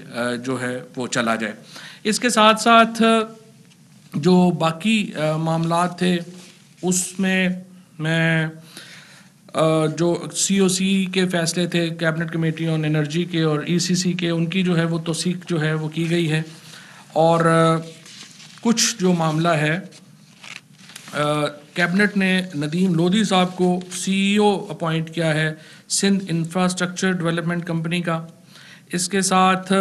جو ہے وہ چلا جائے. اس کے ساتھ ساتھ جو باقی معاملات تھے اس میں جو COC کے فیصلے تھے، کیبنٹ کمیٹی آن انرجی کے اور ECC کے، ان کی جو ہے وہ توثیق جو ہے وہ کی گئی ہے. اور کچھ جو معاملہ ہے کیبنٹ نے ندیم لودھی صاحب کو CEO اپوائنٹ کیا ہے سندھ انفراسٹرکچر ڈیولپمنٹ کمپنی کا. اس کے ساتھ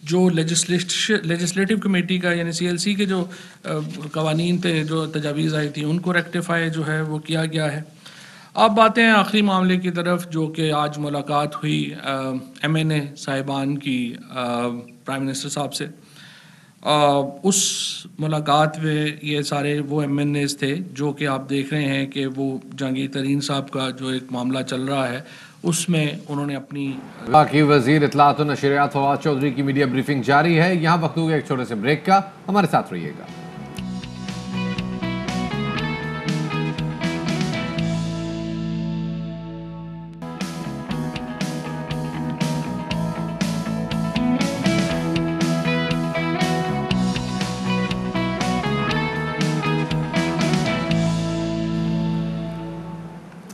جو لیجسلیٹو کمیٹی کا یعنی CLC کے جو قوانین تھے، جو تجاویز آئی تھیں، ان کو ریکٹیفائی جو ہے وہ کیا گیا ہے. اب باتیں ہیں آخری معاملے کی طرف، جو کہ آج ملاقات ہوئی MNA صاحبان کی پرائم منسٹر صاحب سے. اس ملاقات میں یہ سارے وہ MNAs تھے جو کہ آپ دیکھ رہے ہیں کہ وہ جہانگیر ترین صاحب کا جو ایک معاملہ چل رہا ہے اس میں انہوں نے اپنی باقی وزیر اطلاعات و نشریات فواد چودھری کی میڈیا بریفنگ جاری ہے. یہاں وقت ہوگا ایک چھوٹے سے بریک کا، ہمارے ساتھ رہیے گا.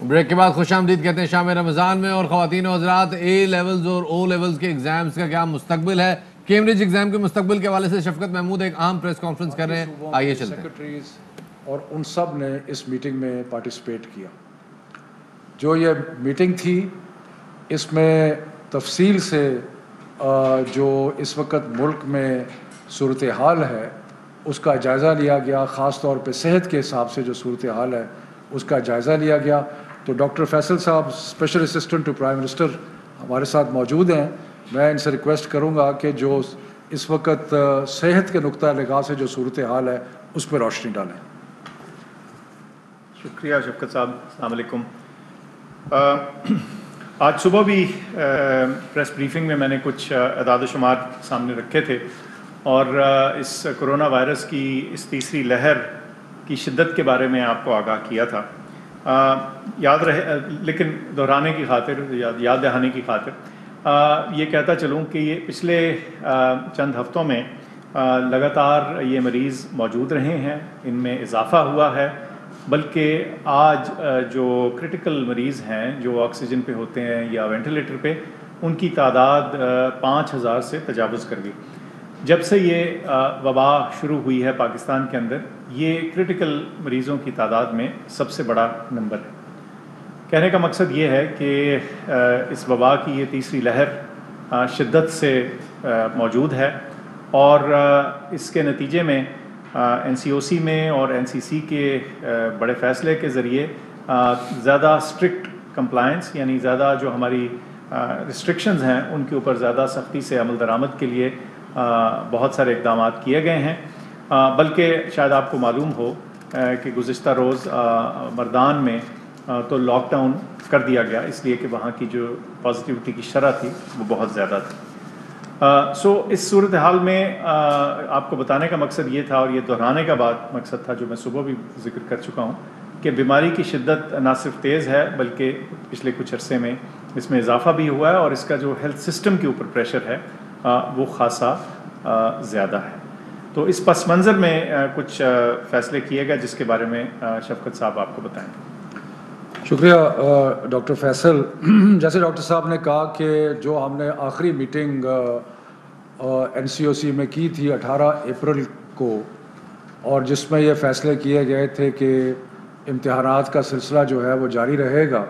بریک کے بعد خوش آمدید کہتے ہیں شام رمضان میں. اور خواتین و حضرات، A لیولز اور O لیولز کے ایگزامز کا کیا مستقبل ہے؟ کیمبرج ایگزام کے مستقبل کے حوالے سے شفقت محمود ایک اہم پریس کانفرنس کر رہے ہیں، آئیے چلتے ہیں. سیکرٹریز اور ان سب نے اس میٹنگ میں پارٹیسپیٹ کیا. جو یہ میٹنگ تھی اس میں تفصیل سے جو اس وقت ملک میں صورتحال ہے اس کا جائزہ لیا گیا، خاص طور پہ صحت کے حساب سے جو صورتحال ہے اس کا جائزہ لیا گیا. تو doctor Faisal sahab special assistant to prime minister ہمارے ساتھ موجود ہیں. میں ان سے ریکویسٹ کروں گا کہ جو اس وقت صحت کے نقطہ نگاہ سے جو صورتحال ہے اس پہ روشنی ڈالیں. شکریہ شفقت صاحب. السلام علیکم. آج صبح بھی پریس بریفنگ میں نے کچھ اعداد و شمار سامنے رکھے تھے اور اس کرونا وائرس کی اس تیسری لہر کی شدت کے بارے میں آپ کو آگاہ کیا تھا. یاد رہے لیکن دہرانے کی خاطر یاد دہانی کی خاطر یہ کہتا چلوں کہ یہ پچھلے چند ہفتوں میں لگاتار یہ مریض موجود رہے ہیں, ان میں اضافہ ہوا ہے, بلکہ آج جو کرٹیکل مریض ہیں جو آکسیجن پہ ہوتے ہیں یا وینٹیلیٹر پہ, ان کی تعداد 5000 سے تجاوز کر گئی. جب سے یہ وبا شروع ہوئی ہے پاکستان کے اندر, یہ کرٹیکل مریضوں کی تعداد میں سب سے بڑا نمبر ہے. کہنے کا مقصد یہ ہے کہ اس وبا کی یہ تیسری لہر شدت سے موجود ہے اور اس کے نتیجے میں NCOC میں اور NCC کے بڑے فیصلے کے ذریعے زیادہ اسٹرکٹ کمپلائنس, یعنی زیادہ جو ہماری ریسٹرکشنز ہیں ان کے اوپر زیادہ سختی سے عمل درآمد کے لیے بہت سارے اقدامات کیے گئے ہیں. بلکہ شاید آپ کو معلوم ہو کہ گزشتہ روز مردان میں تو لاک ڈاؤن کر دیا گیا, اس لیے کہ وہاں کی جو پازیٹیوٹی کی شرح تھی وہ بہت زیادہ تھی. اس صورتحال میں آپ کو بتانے کا مقصد یہ تھا, اور یہ دہرانے کا مقصد تھا جو میں صبح بھی ذکر کر چکا ہوں, کہ بیماری کی شدت نہ صرف تیز ہے بلکہ پچھلے کچھ عرصے میں اس میں اضافہ بھی ہوا ہے, اور اس کا جو ہیلتھ سسٹم کے اوپر پریشر ہے وہ خاصا زیادہ ہے. تو اس پس منظر میں کچھ فیصلے کیے گئے جس کے بارے میں شفقت صاحب آپ کو بتائیں. شکریہ ڈاکٹر فیصل. جیسے ڈاکٹر صاحب نے کہا کہ جو ہم نے آخری میٹنگ NCOC میں کی تھی 18 اپریل کو, اور جس میں یہ فیصلے کیے گئے تھے کہ امتحانات کا سلسلہ جو ہے وہ جاری رہے گا,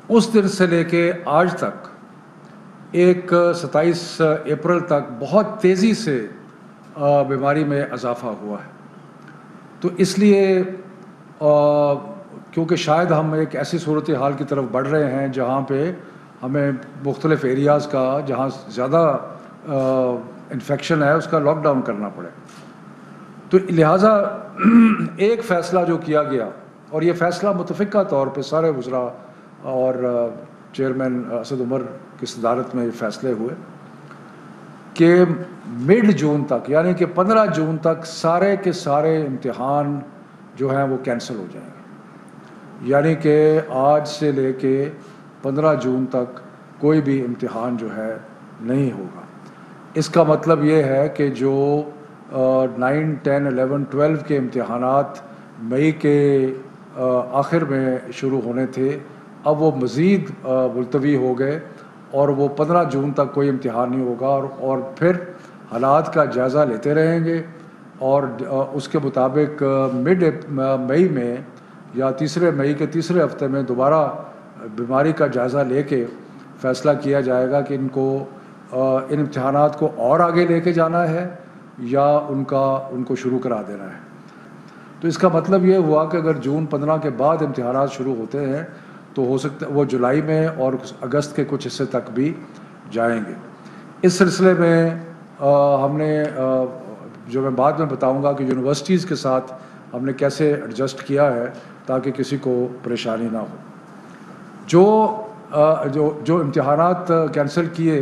اس دن سے لے کے آج تک ایک 27 اپریل تک بہت تیزی سے بیماری میں اضافہ ہوا ہے. تو اس لیے کیونکہ شاید ہم ایک ایسی صورتحال کی طرف بڑھ رہے ہیں جہاں پہ ہمیں مختلف ایریاز کا جہاں زیادہ انفیکشن ہے اس کا لاک ڈاؤن کرنا پڑے, تو لہٰذا ایک فیصلہ جو کیا گیا, اور یہ فیصلہ متفقہ طور پہ سارے وزراء اور چیئرمین اسد عمر کی صدارت میں یہ فیصلے ہوئے کہ مڈ جون تک, یعنی کہ 15 جون تک سارے کے سارے امتحان جو ہیں وہ کینسل ہو جائیں گے. یعنی کہ آج سے لے کے 15 جون تک کوئی بھی امتحان جو ہے نہیں ہوگا. اس کا مطلب یہ ہے کہ جو 9, 10, 11, 12 کے امتحانات مئی کے آخر میں شروع ہونے تھے, اب وہ مزید ملتوی ہو گئے اور وہ 15 جون تک کوئی امتحان نہیں ہوگا, اور پھر حالات کا جائزہ لیتے رہیں گے, اور اس کے مطابق مڈ مئی میں یا مئی کے تیسرے ہفتے میں دوبارہ بیماری کا جائزہ لے کے فیصلہ کیا جائے گا کہ ان امتحانات کو اور آگے لے کے جانا ہے یا ان کو شروع کرا دینا ہے. تو اس کا مطلب یہ ہوا کہ اگر جون 15 کے بعد امتحانات شروع ہوتے ہیں تو ہو سکتا ہے وہ جولائی میں اور اگست کے کچھ حصے تک بھی جائیں گے. اس سلسلے میں ہم نے جو میں بعد میں بتاؤں گا کہ یونیورسٹیز کے ساتھ ہم نے کیسے ایڈجسٹ کیا ہے تاکہ کسی کو پریشانی نہ ہو. جو امتحانات کینسل کیے,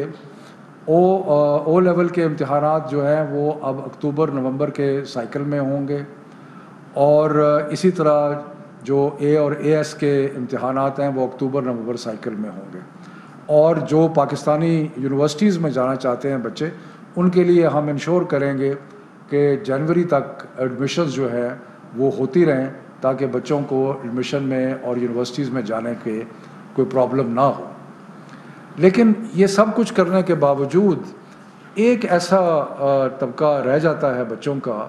او لیول کے امتحانات جو ہیں وہ اب اکتوبر نومبر کے سائیکل میں ہوں گے, اور اسی طرح جو اے اور AS کے امتحانات ہیں وہ اکتوبر نومبر سائیکل میں ہوں گے. اور جو پاکستانی یونیورسٹیز میں جانا چاہتے ہیں بچے, ان کے لیے ہم انشور کریں گے کہ جنوری تک ایڈمیشنز جو ہے وہ ہوتی رہیں تاکہ بچوں کو ایڈمیشن میں اور یونیورسٹیز میں جانے کے کوئی پرابلم نہ ہو. لیکن یہ سب کچھ کرنے کے باوجود ایک ایسا طبقہ رہ جاتا ہے بچوں کا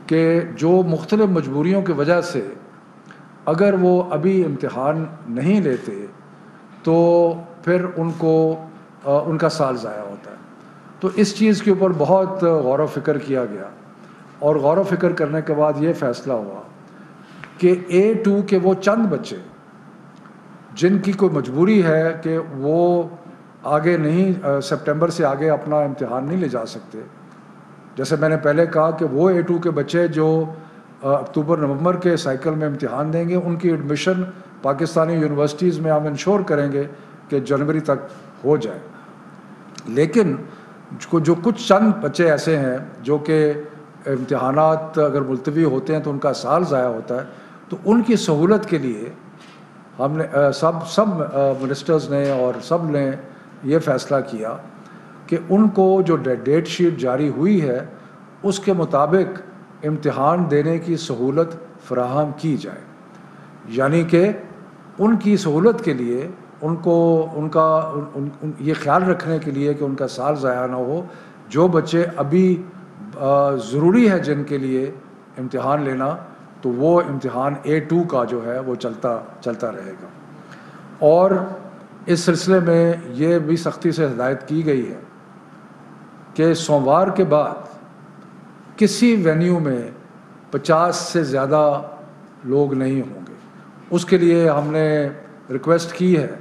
کہ جو مختلف مجبوریوں کی وجہ سے اگر وہ ابھی امتحان نہیں لیتے تو پھر ان کا سال ضائع ہوتا ہے. تو اس چیز کے اوپر بہت غور و فکر کیا گیا, اور غور و فکر کرنے کے بعد یہ فیصلہ ہوا کہ A2 کے وہ چند بچے جن کی کوئی مجبوری ہے کہ وہ آگے نہیں سپٹمبر سے آگے اپنا امتحان نہیں لے جا سکتے. جیسے میں نے پہلے کہا کہ وہ A2 کے بچے جو اکتوبر نومبر کے سائیکل میں امتحان دیں گے ان کی ایڈمیشن پاکستانی یونیورسٹیز میں ہم انشور کریں گے کہ جنوری تک ہو جائے. لیکن جو کچھ چند بچے ایسے ہیں جو کہ امتحانات اگر ملتوی ہوتے ہیں تو ان کا سال ضائع ہوتا ہے, تو ان کی سہولت کے لیے ہم نے سب منسٹرز نے اور سب نے یہ فیصلہ کیا کہ ان کو جو ڈیٹ شیٹ جاری ہوئی ہے اس کے مطابق امتحان دینے کی سہولت فراہم کی جائے. یعنی کہ ان کی سہولت کے لیے ان کو یہ خیال رکھنے کے لیے کہ ان کا سال ضائع نہ ہو, جو بچے ابھی ضروری ہے جن کے لیے امتحان لینا, تو وہ امتحان A2 کا جو ہے وہ چلتا رہے گا. اور اس سلسلے میں یہ بھی سختی سے ہدایت کی گئی ہے کہ سوموار کے بعد کسی وینیو میں 50 سے زیادہ لوگ نہیں ہوں گے. اس کے لیے ہم نے ریکویسٹ کی ہے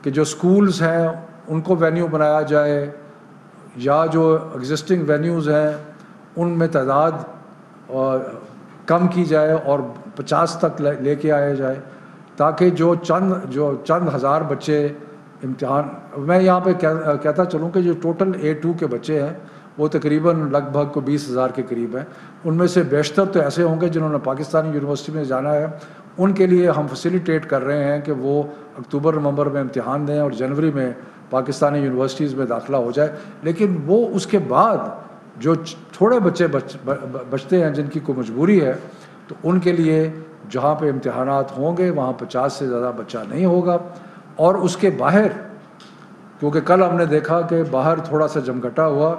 کہ جو سکولز ہیں ان کو وینیو بنایا جائے, یا جو ایگزسٹنگ وینیوز ہیں ان میں تعداد کم کی جائے اور 50 تک لے کے آیا جائے, تاکہ جو چند ہزار بچے امتحان, میں یہاں پہ کہتا چلوں کہ جو ٹوٹل A2 کے بچے ہیں وہ تقریباً لگ بھگ 20,000 کے قریب ہیں. ان میں سے بیشتر تو ایسے ہوں گے جنہوں نے پاکستانی یونیورسٹی میں جانا ہے, ان کے لیے ہم فیسیلیٹیٹ کر رہے ہیں کہ وہ اکتوبر نومبر میں امتحان دیں اور جنوری میں پاکستانی یونیورسٹیز میں داخلہ ہو جائے. لیکن وہ اس کے بعد جو تھوڑے بچے بچتے ہیں جن کی کوئی مجبوری ہے, تو ان کے لیے جہاں پہ امتحانات ہوں گے وہاں 50 سے زیادہ بچہ نہیں ہوگا. اور اس کے باہر, کیونکہ کل ہم نے دیکھا کہ باہر تھوڑا سا جمگھٹا ہوا,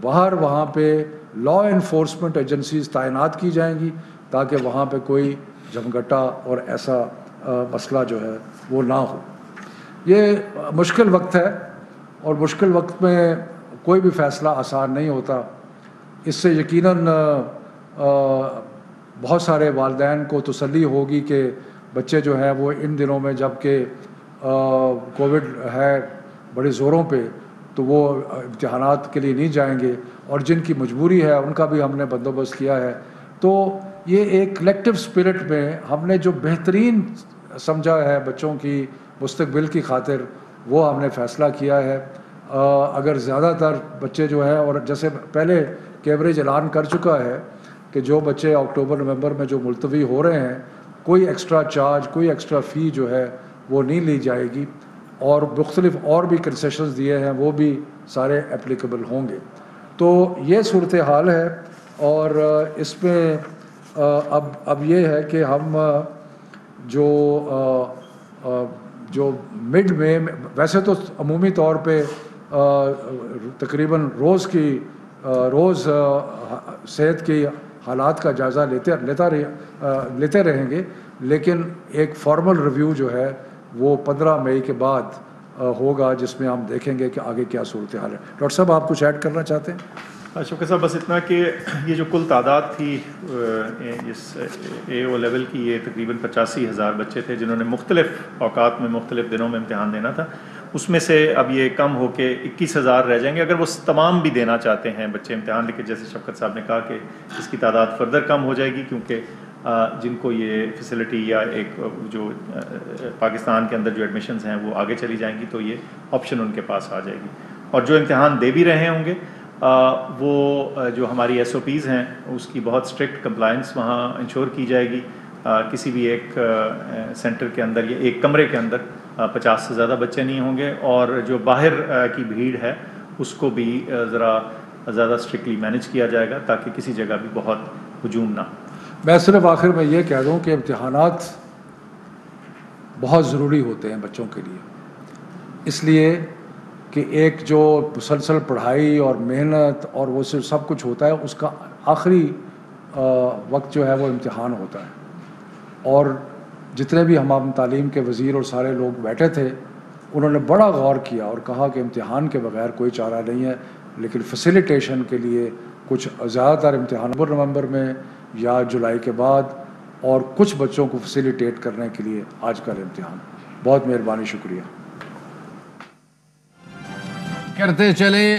باہر وہاں پہ لا انفورسمنٹ ایجنسیز تعینات کی جائیں گی تاکہ وہاں پہ کوئی جمگھٹا اور ایسا مسئلہ جو ہے وہ نہ ہو. یہ مشکل وقت ہے اور مشکل وقت میں کوئی بھی فیصلہ آسان نہیں ہوتا. اس سے یقیناً بہت سارے والدین کو تسلی ہوگی کہ بچے جو ہیں وہ ان دنوں میں جب کہ کووڈ ہے بڑے زوروں پہ, تو وہ امتحانات کے لیے نہیں جائیں گے, اور جن کی مجبوری ہے ان کا بھی ہم نے بندوبست کیا ہے. تو یہ ایک کلیکٹیو اسپرٹ میں ہم نے جو بہترین سمجھا ہے بچوں کی مستقبل کی خاطر وہ ہم نے فیصلہ کیا ہے. اگر زیادہ تر بچے جو ہیں, اور جیسے پہلے کیوریج اعلان کر چکا ہے کہ جو بچے اکتوبر نومبر میں جو ملتوی ہو رہے ہیں کوئی ایکسٹرا چارج, کوئی ایکسٹرا فی جو ہے وہ نہیں لی جائے گی, اور مختلف اور بھی کنسیشنز دیے ہیں وہ بھی سارے اپلیکیبل ہوں گے. تو یہ صورتحال ہے. اور اس میں اب یہ ہے کہ ہم جو مڈ میں, ویسے تو عمومی طور پہ تقریباً روز صحت کی حالات کا جائزہ لیتے رہیں گے, لیکن ایک فارمل ریویو جو ہے وہ 15 مئی کے بعد ہوگا جس میں ہم دیکھیں گے کہ آگے کیا صورتحال ہے. ڈاکٹر صاحب آپ کچھ ایڈ کرنا چاہتے ہیں؟ شوکت صاحب بس اتنا کہ یہ جو کل تعداد تھی اس AO لیول کی, یہ تقریباً 85,000 بچے تھے جنہوں نے مختلف اوقات میں مختلف دنوں میں امتحان دینا تھا. اس میں سے اب یہ کم ہو کے 21,000 رہ جائیں گے. اگر وہ تمام بھی دینا چاتے ہیں بچے امتحان لے کے, جیسے شوکت صاحب نے کہا کہ اس کی تعداد فردر کم ہو جائے گی, کیونکہ جن کو یہ فیسلٹی یا ایک جو پاکستان کے اندر جو ایڈمیشنز ہیں وہ آگے چلی جائیں گی, تو یہ آپشن ان کے پاس آ جائے گی. اور جو امتحان دے بھی رہے ہوں گے وہ جو ہماری SOPs ہیں اس کی بہت اسٹرکٹ کمپلائنس وہاں انشور کی جائے گی. کسی بھی ایک سینٹر کے اندر یا ایک کمرے کے اندر 50 سے زیادہ بچے نہیں ہوں گے, اور جو باہر کی بھیڑ ہے اس کو بھی ذرا زیادہ اسٹرکٹلی مینیج کیا جائے گا تاکہ کسی جگہ بھی بہت ہجوم نہ. میں صرف آخر میں یہ کہہ دوں کہ امتحانات بہت ضروری ہوتے ہیں بچوں کے لیے, اس لیے کہ ایک جو مسلسل پڑھائی اور محنت اور وہ سب کچھ ہوتا ہے, اس کا آخری وقت جو ہے وہ امتحان ہوتا ہے. اور جتنے بھی ہم تعلیم کے وزیر اور سارے لوگ بیٹھے تھے انہوں نے بڑا غور کیا اور کہا کہ امتحان کے بغیر کوئی چارہ نہیں ہے, لیکن فیسیلیٹیشن کے لیے کچھ زیادہ تر امتحان نومبر میں یا جولائی کے بعد, اور کچھ بچوں کو فیسیلیٹیٹ کرنے کے لیے آج کل امتحان. بہت مہربانی, شکریہ. کرتے چلیں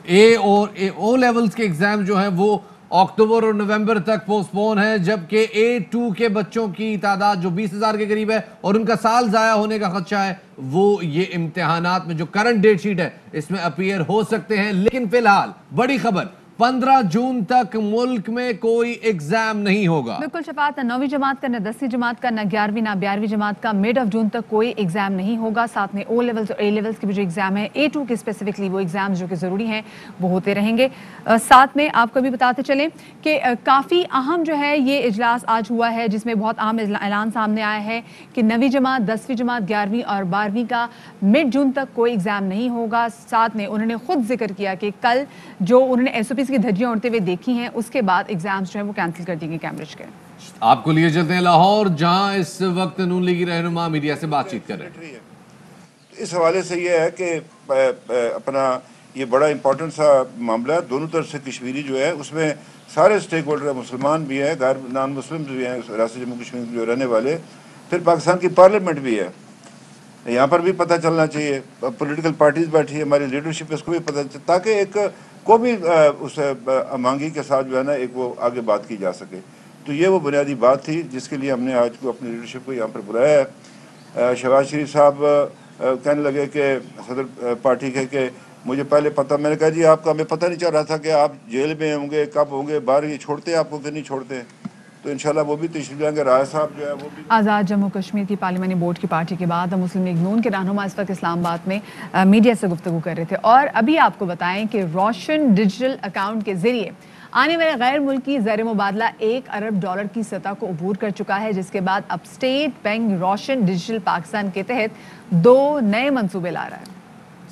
اے اور او لیولز کے ایگزام جو ہیں وہ اکتوبر اور نومبر تک پوسٹ پون ہے، جبکہ A2 کے بچوں کی تعداد جو 20,000 کے قریب ہے اور ان کا سال ضائع ہونے کا خدشہ ہے، وہ یہ امتحانات میں جو کرنٹ ڈیٹ شیٹ ہے اس میں اپیئر ہو سکتے ہیں۔ لیکن فی الحال بڑی خبر، 15 جون تک ملک میں کوئی ایگزام نہیں ہوگا۔ بالکل شفاعت، نہ 9ویں جماعت کا، نہ 10ویں جماعت کا، نہ 11ویں نہ 12ویں جماعت کا مڈ آف جون تک کوئی ایگزام نہیں ہوگا۔ ساتھ میں او لیولز اور اے لیولز کے بھی جو ایگزام ہیں، A2 کے اسپیسیفکلی وہ ایگزامز جو کہ ضروری ہیں وہ ہوتے رہیں گے۔ ساتھ میں آپ کو بھی بتاتے چلیں کہ کافی اہم جو ہے یہ اجلاس آج ہوا ہے، جس میں بہت اہم اعلان سامنے آیا ہے کہ 9ویں جماعت، 10ویں جماعت، 11ویں اور 12ویں کا مڈ جون تک کوئی ایگزام نہیں ہوگا۔ ساتھ میں انہوں نے خود ذکر کیا کہ کل جو انہوں نے SOPs کی دھجیاں اڑتے ہوئے دیکھی ہیں، اس کے بعد ایگزامز جو ہیں وہ کینسل کر دیے گئے کیمبرج کے۔ آپ کو لیے چلتے ہیں لاہور، جہاں اس وقت نون لیگی رہنما میڈیا سے بات چیت کر رہے ہیں۔ اس حوالے سے یہ ہے کہ اپنا یہ بڑا امپورٹنٹ سا معاملہ ہے، دونوں طرف سے کشمیری جو ہے اس میں سارے سٹیک ہولڈر، مسلمان بھی ہیں، غیر نان مسلم بھی ہیں، ریاست جموں کشمیر جو رہنے والے، پھر پاکستان کی پارلیمنٹ بھی ہے، یہاں پر بھی پتہ چلنا چاہیے، پولیٹیکل پارٹیز بیٹھی ہے، ہماری لیڈرشپ اس کو بھی پتہ چلے، تاکہ ایک قومی اس امانگی کے ساتھ جو ہے نا ایک وہ آگے بات کی جا سکے۔ تو یہ وہ بنیادی بات تھی جس کے لیے ہم نے آج کو اپنی لیڈرشپ کو یہاں پر بلایا ہے۔ شہباز شریف صاحب کہنے لگے کہ صدر پارٹی کے کہ مجھے پہلے پتہ، میں نے کہا جی آپ کا ہمیں پتہ نہیں چل رہا تھا کہ آپ جیل میں ہوں گے، کب ہوں گے، باہر یہ چھوڑتے آپ کو کہ نہیں چھوڑتے، تو انشاءاللہ وہ بھی تشریف لائیں گے۔ رائے صاحب جو ہے وہ بھی آزاد جموں کشمیر کی پارلیمانی بورڈ کی پارٹی کے بعد مسلم لیگ نون کے رہنما اس وقت اسلام آباد میں میڈیا سے گفتگو کر رہے تھے، اور ابھی آپ کو بتائیں کہ روشن ڈیجیٹل اکاؤنٹ کے ذریعے آنے والے غیر ملکی زر مبادلہ $1 ارب کی سطح کو عبور کر چکا ہے، جس کے بعد اب اسٹیٹ بینک روشن ڈیجیٹل پاکستان کے تحت 2 نئے منصوبے لا رہا ہے۔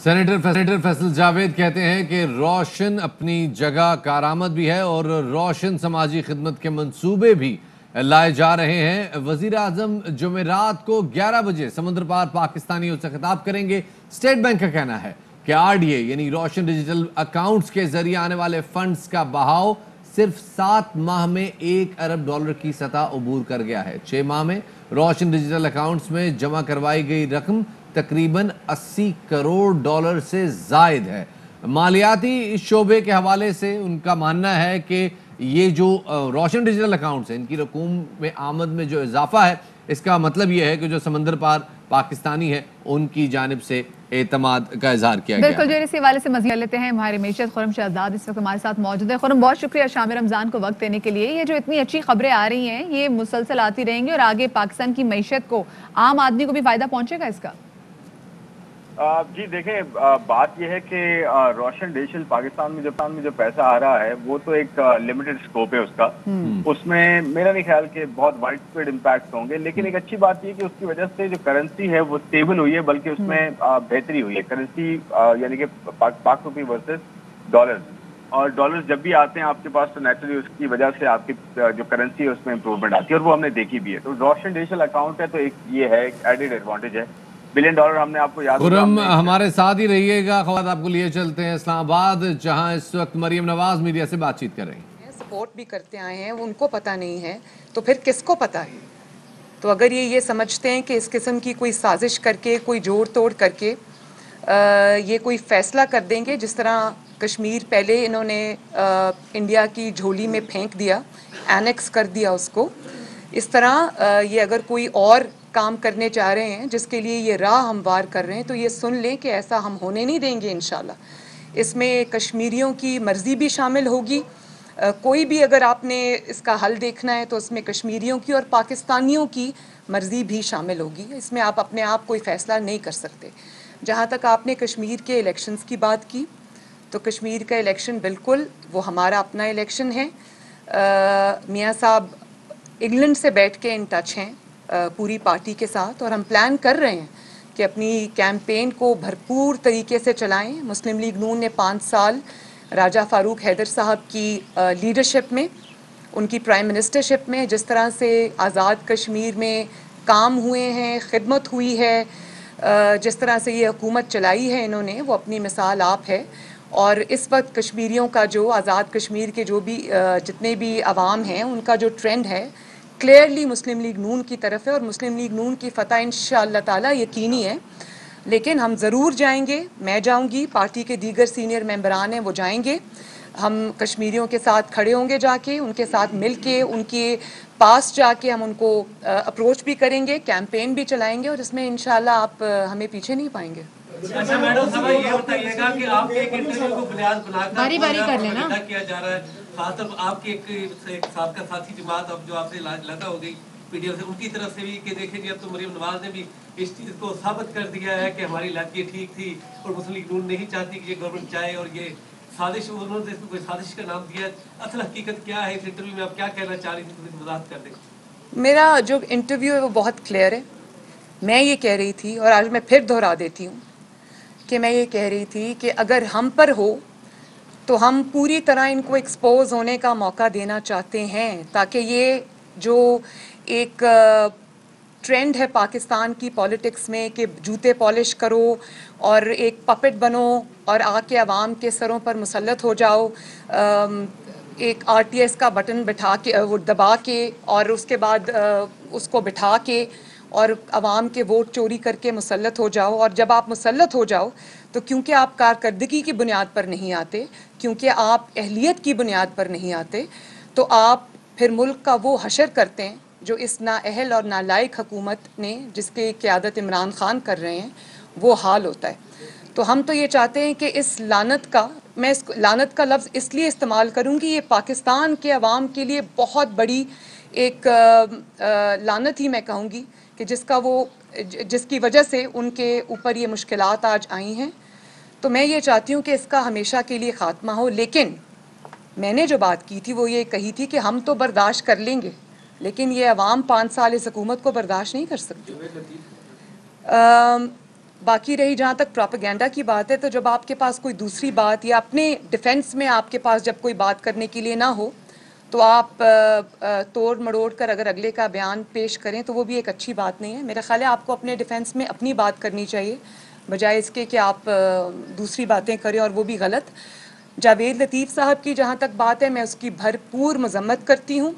سینیٹر فیصل جاوید کہتے ہیں کہ روشن اپنی جگہ کارآمد بھی ہے اور روشن سماجی خدمت کے منصوبے بھی لائے جا رہے ہیں۔ وزیر اعظم جمعرات کو 11 بجے سمندر پار پاکستانیوں سے خطاب کریں گے۔ اسٹیٹ بینک کا کہنا ہے کہ RDA یعنی روشن ڈیجیٹل اکاؤنٹس کے ذریعے آنے والے فنڈز کا بہاؤ صرف 7 ماہ میں $1 ارب کی سطح عبور کر گیا ہے۔ 6 ماہ میں روشن ڈیجیٹل اکاؤنٹس میں جمع کروائی گئی رقم تقریباً $80 کروڑ سے زائد ہے۔ مالیاتی شعبے کے حوالے سے ان کا ماننا ہے کہ یہ جو روشن ڈیجیٹل اکاؤنٹس ہیں، ان کی رقوم میں آمد میں جو اضافہ ہے، اس کا مطلب یہ ہے کہ جو سمندر پار پاکستانی ہیں ان کی جانب سے اعتماد کا اظہار کیا گیا۔ بالکل، جو اس حوالے سے مزید لیتے ہیں ہمارے معیشت خرم شہزاد اس وقت ہمارے ساتھ موجود ہے۔ خرم، بہت شکریہ شام رمضان کو وقت دینے کے لیے۔ یہ جو اتنی اچھی خبریں آ رہی ہیں یہ مسلسل آتی رہیں گی اور آگے پاکستان کی معیشت کو، عام آدمی کو بھی فائدہ پہنچے گا اس کا؟ جی دیکھیں، بات یہ ہے کہ روشن ڈیجیٹل پاکستان میں جو پیسہ آ رہا ہے وہ تو ایک لمیٹڈ سکوپ ہے اس کا، اس میں میرا نہیں خیال کہ بہت وائڈ اسپریڈ امپیکٹ ہوں گے، لیکن ایک اچھی بات یہ کہ اس کی وجہ سے جو کرنسی ہے وہ اسٹیبل ہوئی ہے، بلکہ اس میں بہتری ہوئی ہے۔ کرنسی یعنی کہ پاک روپی ورسز ڈالر، اور ڈالر جب بھی آتے ہیں آپ کے پاس تو نیچرلی اس کی وجہ سے آپ کی جو کرنسی ہے اس میں امپروومنٹ آتی ہے، اور وہ ہم نے دیکھی بھی ہے۔ تو روشن ڈیجیٹل اکاؤنٹ ہے تو ایک یہ ہے، ایک ایڈیڈ ایڈوانٹیج ہے۔ $1 بلین ہم نے آپ کو یاد خرم ہمارے ساتھ ہی رہیے گا۔ خواہد آپ کو لیے چلتے ہیں اسلام آباد، جہاں اس وقت مریم نواز میڈیا سے بات چیت کر رہی ہیں۔ سپورٹ بھی کرتے آئے ہیں، ان کو پتہ نہیں ہے تو پھر کس کو پتہ ہے؟ تو اگر یہ سمجھتے ہیں کہ اس قسم کی کوئی سازش کر کے، کوئی جوڑ توڑ کر کے یہ کوئی فیصلہ کر دیں گے، جس طرح کشمیر پہلے انہوں نے انڈیا کی جھولی میں پھینک دیا، اینیکس کر دیا اس کو، اس طرح یہ اگر کوئی اور کام کرنے چاہ رہے ہیں جس کے لیے یہ راہ ہموار کر رہے ہیں تو یہ سن لیں کہ ایسا ہم ہونے نہیں دیں گے انشاءاللہ۔ اس میں کشمیریوں کی مرضی بھی شامل ہوگی، کوئی بھی اگر آپ نے اس کا حل دیکھنا ہے تو اس میں کشمیریوں کی اور پاکستانیوں کی مرضی بھی شامل ہوگی، اس میں آپ اپنے آپ کوئی فیصلہ نہیں کر سکتے۔ جہاں تک آپ نے کشمیر کے الیکشنز کی بات کی تو کشمیر کا الیکشن بالکل وہ ہمارا اپنا الیکشن ہے۔ میاں صاحب انگلینڈ سے بیٹھ کے ان ٹچ ہیں پوری پارٹی کے ساتھ، اور ہم پلان کر رہے ہیں کہ اپنی کیمپین کو بھرپور طریقے سے چلائیں۔ مسلم لیگ نون نے 5 سال راجہ فاروق حیدر صاحب کی لیڈرشپ میں، ان کی پرائم منسٹرشپ میں جس طرح سے آزاد کشمیر میں کام ہوئے ہیں، خدمت ہوئی ہے، جس طرح سے یہ حکومت چلائی ہے انہوں نے، وہ اپنی مثال آپ ہے۔ اور اس وقت کشمیریوں کا جو آزاد کشمیر کے جو بھی جتنے بھی عوام ہیں ان کا جو ٹرینڈ ہے کلیئرلی مسلم لیگ نون کی طرف ہے، اور مسلم لیگ نون کی فتح انشاءاللہ تعالی یقینی ہے۔ لیکن ہم ضرور جائیں گے, میں جاؤں گی, پارٹی کے دیگر سینئر ممبران ہیں وہ جائیں گے, ہم کشمیریوں کے ساتھ کھڑے ہوں گے, جا کے ان کے ساتھ مل کے ان کے پاس جا کے ہم ان کو اپروچ بھی کریں گے, کیمپین بھی چلائیں گے, اور اس میں انشاءاللہ آپ ہمیں پیچھے نہیں پائیں گے. اچھا میڈم صاحب یہ بتائیے گا کہ آپ کے ایک انٹرویو کو بنیاد بنا کر باری باری کر لینا کیا جا رہا ہے, خاص طور آپ کے ایک سابقہ ساتھی جماعت اب جو آپ سے لگا ہو گئی پی ڈی ایف سے, ان کی طرف سے بھی کہ دیکھیں جی اب تو مریم نواز نے بھی اس چیز کو ثابت کر دیا ہے کہ ہماری لڑکی ٹھیک تھی اور مسلم لیگ نون نہیں چاہتی کہ یہ گورنمنٹ جائے, اور یہ سازش, انہوں نے اس کو کوئی سازش کا نام دیا ہے. اصل حقیقت کیا ہے اس انٹرویو میں, آپ کیا کہنا چاہ رہی تھی, وضاحت کر دیں. میرا جو انٹرویو ہے وہ بہت کلیئر ہے. میں یہ کہہ رہی تھی, اور آج میں پھر دہرا دیتی ہوں, کہ میں یہ کہہ رہی تھی کہ اگر ہم پر ہو تو ہم پوری طرح ان کو ایکسپوز ہونے کا موقع دینا چاہتے ہیں, تاکہ یہ جو ایک ٹرینڈ ہے پاکستان کی پولیٹکس میں کہ جوتے پالش کرو اور ایک پپٹ بنو اور آ کے عوام کے سروں پر مسلط ہو جاؤ, ایک آر ٹی ایس کا بٹن بٹھا کے وہ دبا کے اور اس کے بعد اس کو بٹھا کے اور عوام کے ووٹ چوری کر کے مسلط ہو جاؤ, اور جب آپ مسلط ہو جاؤ تو کیونکہ آپ کارکردگی کی بنیاد پر نہیں آتے, کیونکہ آپ اہلیت کی بنیاد پر نہیں آتے, تو آپ پھر ملک کا وہ حشر کرتے ہیں جو اس نااہل اور نالائق حکومت نے, جس کی قیادت عمران خان کر رہے ہیں, وہ حال ہوتا ہے. تو ہم تو یہ چاہتے ہیں کہ اس لعنت کا, میں اس لعنت کا لفظ اس لیے استعمال کروں گی, یہ پاکستان کے عوام کے لیے بہت بڑی ایک لعنت ہی میں کہوں گی, کہ جس کی وجہ سے ان کے اوپر یہ مشکلات آج آئی ہیں. تو میں یہ چاہتی ہوں کہ اس کا ہمیشہ کے لیے خاتمہ ہو. لیکن میں نے جو بات کی تھی وہ یہ کہی تھی کہ ہم تو برداشت کر لیں گے, لیکن یہ عوام 5 سال اس حکومت کو برداشت نہیں کر سکتی. باقی رہی جہاں تک پروپیگنڈا کی بات ہے, تو جب آپ کے پاس کوئی دوسری بات یا اپنے ڈیفنس میں آپ کے پاس جب کوئی بات کرنے کے لیے نہ ہو, تو آپ توڑ مڑوڑ کر اگر اگلے کا بیان پیش کریں تو وہ بھی ایک اچھی بات نہیں ہے. میرا خیال ہے آپ کو اپنے ڈیفنس میں اپنی بات کرنی چاہیے, بجائے اس کے کہ آپ دوسری باتیں کریں, اور وہ بھی غلط. جاوید لطیف صاحب کی جہاں تک بات ہے, میں اس کی بھرپور مذمت کرتی ہوں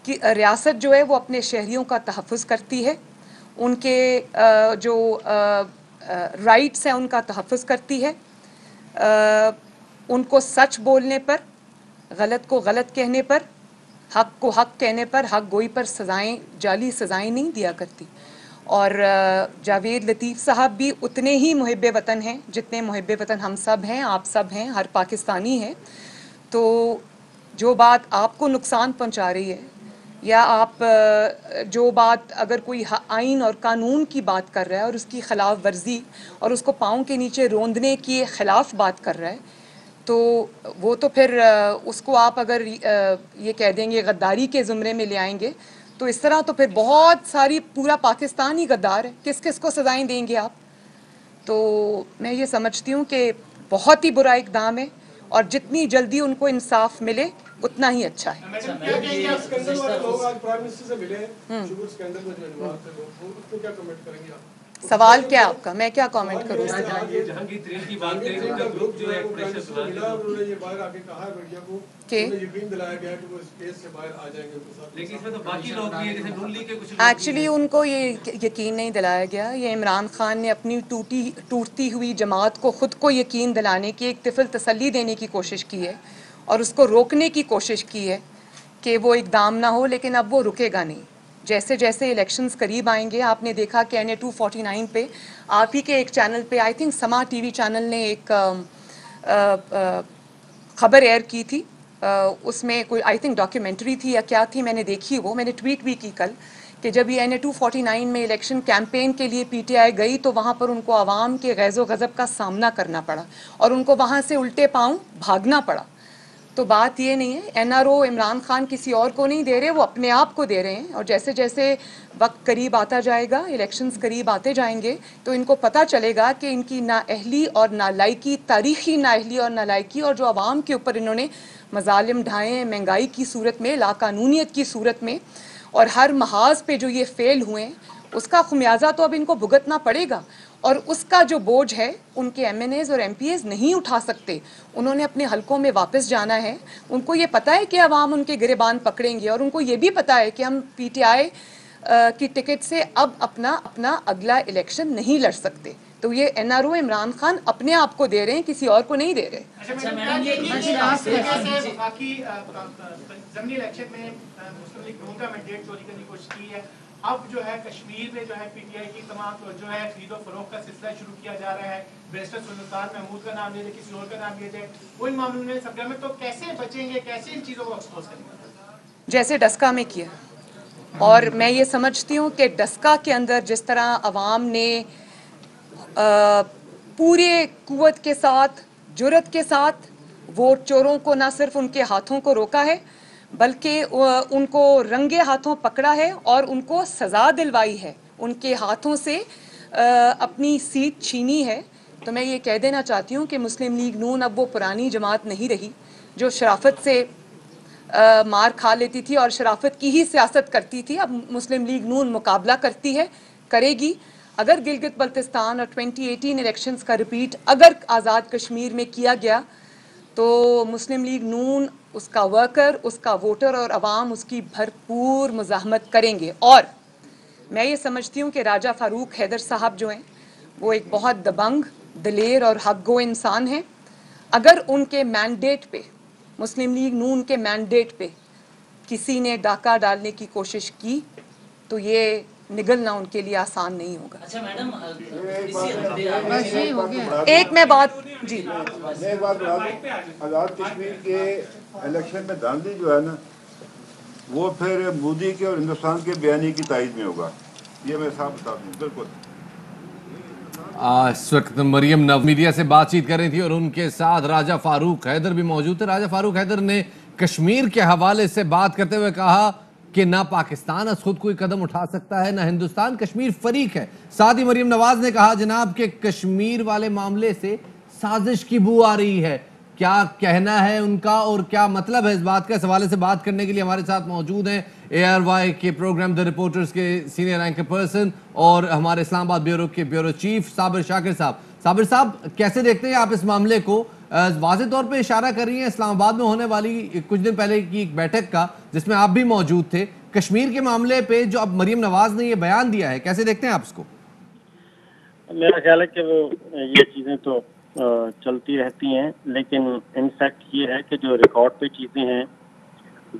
کہ ریاست جو ہے وہ اپنے شہریوں کا تحفظ کرتی ہے, ان کے جو رائٹس ہیں ان کا تحفظ کرتی ہے, ان کو سچ بولنے پر, غلط کو غلط کہنے پر, حق کو حق کہنے پر, حق گوئی پر سزائیں, جعلی سزائیں نہیں دیا کرتی. اور جاوید لطیف صاحب بھی اتنے ہی محب وطن ہیں جتنے محب وطن ہم سب ہیں, آپ سب ہیں, ہر پاکستانی ہے. تو جو بات آپ کو نقصان پہنچا رہی ہے, یا آپ جو بات اگر کوئی آئین اور قانون کی بات کر رہا ہے اور اس کی خلاف ورزی اور اس کو پاؤں کے نیچے روندنے کے خلاف بات کر رہا ہے, تو وہ تو پھر اس کو آپ اگر یہ کہہ دیں گے غداری کے زمرے میں لے آئیں گے, تو اس طرح تو پھر بہت ساری پورا پاکستان ہی غدار ہے, کس کس کو سزائیں دیں گے آپ. تو میں یہ سمجھتی ہوں کہ بہت ہی برا اقدام ہے, اور جتنی جلدی ان کو انصاف ملے اتنا ہی اچھا ہے. سوال کیا آپ کا, میں کیا کامنٹ کروں اس ایکچولی ان کو یہ یقین نہیں دلایا گیا. یہ عمران خان نے اپنی ٹوٹتی ہوئی جماعت کو خود کو یقین دلانے کی ایک طفل تسلی دینے کی کوشش کی ہے, اور اس کو روکنے کی کوشش کی ہے کہ وہ اقدام نہ ہو, لیکن اب وہ رکے گا نہیں. جیسے جیسے الیکشنز قریب آئیں گے, آپ نے دیکھا کہ NA 249 پہ آپ ہی کے ایک چینل پہ, آئی تھنک سما ٹی وی چینل نے ایک خبر ایئر کی تھی, اس میں کوئی آئی تھنک ڈاکیومنٹری تھی یا کیا تھی, میں نے دیکھی, وہ میں نے ٹویٹ بھی کی کل, کہ جب یہ NA 249 میں الیکشن کیمپین کے لیے PTI گئی تو وہاں پر ان کو عوام کے غیظ و غضب کا سامنا کرنا پڑا, اور ان کو وہاں سے الٹے پاؤں بھاگنا پڑا. تو بات یہ نہیں ہے, NRO عمران خان کسی اور کو نہیں دے رہے, وہ اپنے آپ کو دے رہے ہیں. اور جیسے جیسے وقت قریب آتا جائے گا, الیکشنز قریب آتے جائیں گے, تو ان کو پتہ چلے گا کہ ان کی نااہلی اور نالائکی, تاریخی نااہلی اور نالائکی, اور جو عوام کے اوپر انہوں نے مظالم ڈھائے ہیں مہنگائی کی صورت میں, لاقانونیت کی صورت میں, اور ہر محاذ پہ جو یہ فیل ہوئے ہیں, اس کا خمیازہ تو اب ان کو بھگتنا پڑے گا. اور اس کا جو بوجھ ہے ان کے MNAs اور MPAs نہیں اٹھا سکتے. انہوں نے اپنے حلقوں میں واپس جانا ہے. ان کو یہ پتہ ہے کہ عوام ان کے گریبان پکڑیں گے, اور ان کو یہ بھی پتہ ہے کہ ہم PTI کی ٹکٹ سے اب اپنا اگلا الیکشن نہیں لڑ سکتے. تو یہ N R O Imran Khan اپنے آپ کو دے رہے ہیں, کسی اور کو نہیں دے رہے. اب جو ہے کشمیر میں جو ہے پی ٹی آئی کی تمام جو ہے خرید و فروخت کا سلسلہ شروع کیا جا رہا ہے, بیرسٹر سلطان محمود کا نام لے جائے, کسی اور کا نام لیا جائے, کوئی معاملے میں سب میں, تو کیسے بچیں گے, کیسے ان چیزوں کو ایکسپوز کریں گے؟ جیسے ڈسکا میں کیا, اور میں یہ سمجھتی ہوں کہ ڈسکا کے اندر جس طرح عوام نے پورے قوت کے ساتھ, جرأت کے ساتھ ووٹ چوروں کو نہ صرف ان کے ہاتھوں کو روکا ہے بلکہ ان کو رنگے ہاتھوں پکڑا ہے اور ان کو سزا دلوائی ہے, ان کے ہاتھوں سے اپنی سیٹ چھینی ہے. تو میں یہ کہہ دینا چاہتی ہوں کہ مسلم لیگ نون اب وہ پرانی جماعت نہیں رہی جو شرافت سے مار کھا لیتی تھی اور شرافت کی ہی سیاست کرتی تھی. اب مسلم لیگ نون مقابلہ کرتی ہے, کرے گی. اگر گلگت بلتستان اور 2018 الیکشنز کا ریپیٹ اگر آزاد کشمیر میں کیا گیا تو مسلم لیگ نون, اس کا ورکر, اس کا ووٹر اور عوام اس کی بھرپور مزاحمت کریں گے. اور میں یہ سمجھتی ہوں کہ راجہ فاروق حیدر صاحب جو ہیں وہ ایک بہت دبنگ, دلیر اور حق گو انسان ہیں. اگر ان کے مینڈیٹ پہ, مسلم لیگ نون کے مینڈیٹ پہ کسی نے ڈاکہ ڈالنے کی کوشش کی تو یہ نگلنا ان کے لیے آسان نہیں ہوگا. اچھا میڈم, ایک میں بات جی آزاد کشمیر کے الیکشن میں دھاندلی جو ہے نا وہ پھر مودی کے اور ہندوستان کے بیانی کی تائید میں ہوگا, یہ میں صاحب بتا دوں. بالکل اس وقت مریم نواز میڈیا سے بات چیت کر رہی تھی اور ان کے ساتھ راجہ فاروق حیدر بھی موجود تھے. راجہ فاروق حیدر نے کشمیر کے حوالے سے بات کرتے ہوئے کہا کہ نہ پاکستان از خود کوئی قدم اٹھا سکتا ہے نہ ہندوستان, کشمیر فریق ہے. ساتھ ہی مریم نواز نے کہا جناب کہ کشمیر والے معاملے سے سازش کی بو آ رہی ہے. کیا کہنا ہے ان کا اور کیا مطلب ہے اس بات کا؟ اس حوالے سے بات کرنے کے لیے ہمارے ساتھ موجود ہیں اے آر وائی کے پروگرام دی رپورٹرز کے سینئر اینکر پرسن اور ہمارے اسلام آباد بیورو کے بیورو چیف صابر شاکر صاحب. صابر صاحب, کیسے دیکھتے ہیں آپ اس معاملے کو؟ واضح طور پہ اشارہ کر رہی ہیں اسلام آباد میں ہونے والی کچھ دن پہلے کی ایک بیٹھک کا جس میں آپ بھی موجود تھے. کشمیر کے معاملے پہ جو اب مریم نواز نے یہ بیان دیا ہے, کیسے دیکھتے ہیں آپ اس کو؟ میرا خیال ہے کہ وہ یہ چیزیں تو چلتی رہتی ہیں, لیکن ان فیکٹ یہ ہے کہ جو ریکارڈ پہ چیزیں ہیں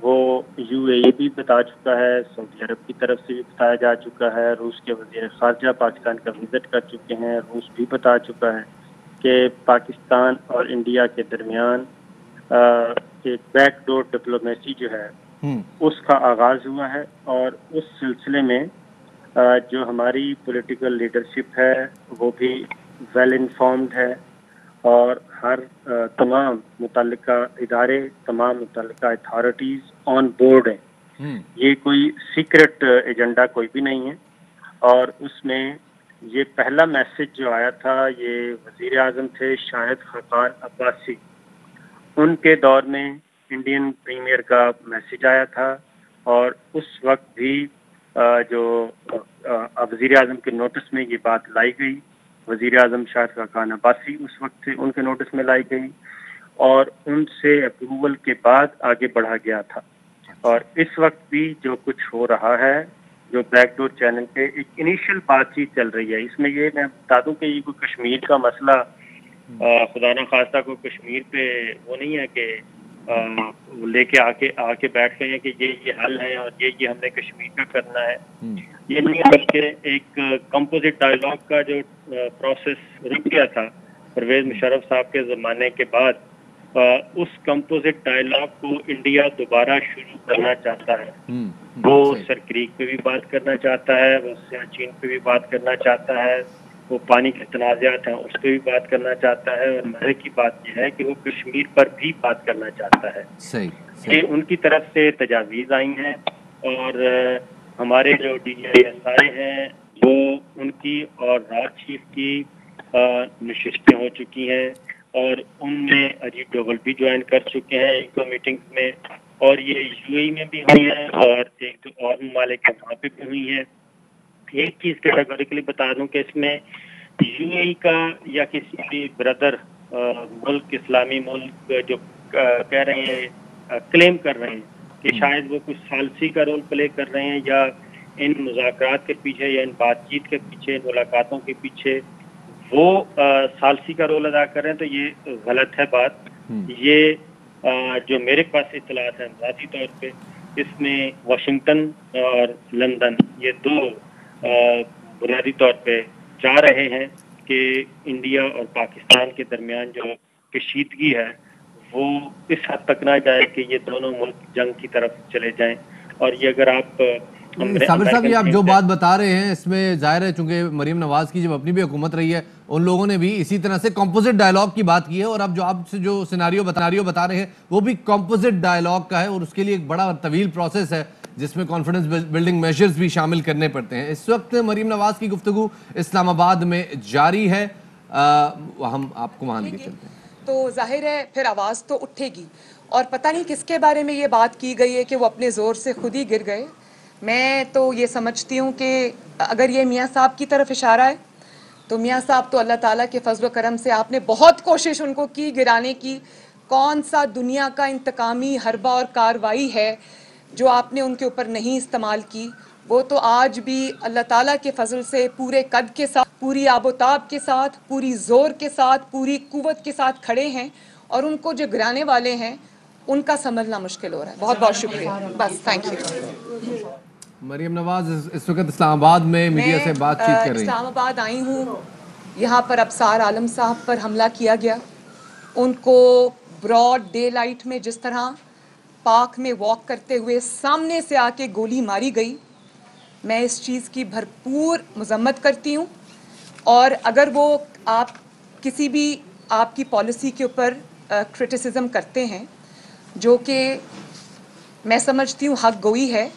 وہ یو اے ای بھی بتا چکا ہے, سعودی عرب کی طرف سے بھی بتایا جا چکا ہے, روس کے وزیر خارجہ پاکستان کا وزٹ کر چکے ہیں, روس بھی بتا چکا ہے کہ پاکستان اور انڈیا کے درمیان ایک بیک ڈور ڈپلومیسی جو ہے اس کا آغاز ہوا ہے. اور اس سلسلے میں جو ہماری پولیٹیکل لیڈرشپ ہے وہ بھی ویل انفارمڈ ہے اور ہر تمام متعلقہ ادارے, تمام متعلقہ اتھارٹیز آن بورڈ ہیں. یہ کوئی سیکرٹ ایجنڈا کوئی بھی نہیں ہے. اور اس میں یہ پہلا میسج جو آیا تھا یہ وزیر اعظم تھے شاہد خاقان عباسی, ان کے دور میں انڈین پریمیئر کا میسج آیا تھا اور اس وقت بھی جو وزیر اعظم کے نوٹس میں یہ بات لائی گئی, وزیر اعظم شاہد خاقان عباسی اس وقت سے ان کے نوٹس میں لائی گئی اور ان سے اپروول کے بعد آگے بڑھا گیا تھا. اور اس وقت بھی جو کچھ ہو رہا ہے, جو بیک ڈور چینل پہ ایک انیشیل بات چیت چل رہی ہے, اس میں یہ میں بتا دوں کہ یہ کوئی کشمیر کا مسئلہ خدا نہ خواستہ کوئی کشمیر پہ وہ نہیں ہے کہ لے کے آ کے بیٹھ گئے ہیں کہ یہ حل ہے اور یہ ہم نے کشمیر کا کرنا ہے. یہ نہیں, بلکہ ایک کمپوزٹ ڈائلاگ کا جو پروسیس رک گیا تھا پرویز مشرف صاحب کے زمانے کے بعد, اس کمپوزٹ ڈائلاگ کو انڈیا دوبارہ شروع کرنا چاہتا ہے. وہ سر کریک پہ بھی بات کرنا چاہتا ہے, وہ سیاچین پہ بھی بات کرنا چاہتا ہے, وہ پانی کے تنازعات ہیں اس پہ بھی بات کرنا چاہتا ہے, اور مزے کی بات یہ ہے کہ وہ کشمیر پر بھی بات کرنا چاہتا ہے. یہ ان کی طرف سے تجاویز آئی ہیں اور ہمارے جو ڈی آئی ایس آئی ہیں وہ ان کی اور راج چیف کی نشستیں ہو چکی ہیں اور ان میں اجیت ڈوبل بھی جوائن کر چکے ہیں ایک دو میٹنگز میں, اور یہ یو اے ای میں بھی ہوئی ہیں اور ایک دو اور ممالک وہاں پہ بھی ہوئی ہیں. ایک چیز کیٹیگوریکلی بتا دوں کہ اس میں یو اے ای کا یا کسی بھی بردر ملک, اسلامی ملک جو کہہ رہے ہیں, کلیم کر رہے ہیں کہ شاید وہ کچھ ثالثی کا رول پلے کر رہے ہیں یا ان مذاکرات کے پیچھے یا ان بات چیت کے پیچھے، ان ملاقاتوں کے پیچھے وہ ثالثی کا رول ادا کر رہے ہیں تو یہ غلط ہے بات. یہ جو میرے پاس اطلاعات ہیں ذاتی طور پہ، اس میں واشنگٹن اور لندن یہ دو بنیادی طور پہ چاہ رہے ہیں کہ انڈیا اور پاکستان کے درمیان جو کشیدگی ہے وہ اس حد تک نہ جائے کہ یہ دونوں ملک جنگ کی طرف چلے جائیں. اور یہ اگر آپ صابر صاحب یہ آپ جو بات بتا رہے ہیں اس میں ظاہر ہے چونکہ مریم نواز کی جب اپنی بھی حکومت رہی ہے ان لوگوں نے بھی اسی طرح سے کمپوزٹ ڈائیلاگ کی بات کی ہے، اور اب جو آپ سے جو سیناریو بتا رہے ہیں وہ بھی کمپوزٹ ڈائیلاگ کا ہے، اور اس کے لیے ایک بڑا طویل پروسیس ہے جس میں کانفیڈنس بلڈنگ میجرز بھی شامل کرنے پڑتے ہیں. اس وقت مریم نواز کی گفتگو اسلام آباد میں جاری ہے، ہم آپ کو وہاں لے چلتے ہیں. تو ظاہر ہے پھر آواز تو اٹھے گی، اور پتہ نہیں کس کے بارے میں یہ بات کی گئی ہے کہ وہ اپنے زور سے خود ہی گر گئے. میں تو یہ سمجھتی ہوں کہ اگر یہ میاں صاحب کی طرف اشارہ ہے تو میاں صاحب تو اللہ تعالیٰ کے فضل و کرم سے آپ نے بہت کوشش ان کو کی گرانے کی. کون سا دنیا کا انتقامی حربہ اور کاروائی ہے جو آپ نے ان کے اوپر نہیں استعمال کی؟ وہ تو آج بھی اللہ تعالیٰ کے فضل سے پورے قد کے ساتھ، پوری آب و تاب کے ساتھ، پوری زور کے ساتھ، پوری قوت کے ساتھ کھڑے ہیں، اور ان کو جو گرانے والے ہیں ان کا سنبھلنا مشکل ہو رہا ہے. بہت بہت شکریہ. بس تھینک یو. مریم نواز اس وقت اسلام آباد میں میڈیا سے بات چیت کر رہی ہیں. اسلام آباد آئی ہوں. یہاں پر ابصار عالم صاحب پر حملہ کیا گیا. ان کو براڈ ڈے لائٹ میں جس طرح پارک میں واک کرتے ہوئے سامنے سے آ کے گولی ماری گئی، میں اس چیز کی بھرپور مذمت کرتی ہوں. اور اگر وہ آپ کسی بھی آپ کی پالیسی کے اوپر کرٹیسزم کرتے ہیں جو کہ میں سمجھتی ہوں حق گوئی ہے،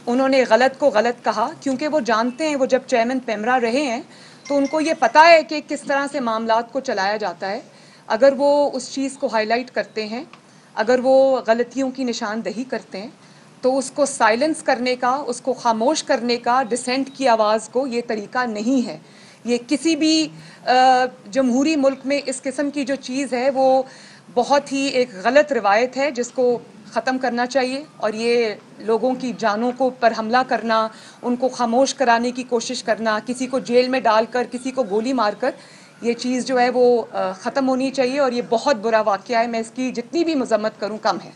انہوں نے غلط کو غلط کہا کیونکہ وہ جانتے ہیں، وہ جب چیئرمین پیمرا رہے ہیں تو ان کو یہ پتہ ہے کہ کس طرح سے معاملات کو چلایا جاتا ہے. اگر وہ اس چیز کو ہائی لائٹ کرتے ہیں، اگر وہ غلطیوں کی نشاندہی کرتے ہیں، تو اس کو سائلنس کرنے کا، اس کو خاموش کرنے کا، ڈسینٹ کی آواز کو یہ طریقہ نہیں ہے. یہ کسی بھی جمہوری ملک میں اس قسم کی جو چیز ہے وہ بہت ہی ایک غلط روایت ہے جس کو ختم کرنا چاہیے. اور یہ لوگوں کی جانوں کو پر حملہ کرنا، ان کو خاموش کرانے کی کوشش کرنا، کسی کو جیل میں ڈال کر، کسی کو گولی مار کر، یہ چیز جو ہے وہ ختم ہونی چاہیے. اور یہ بہت برا واقعہ ہے. میں اس کی جتنی بھی مذمت کروں کم ہے.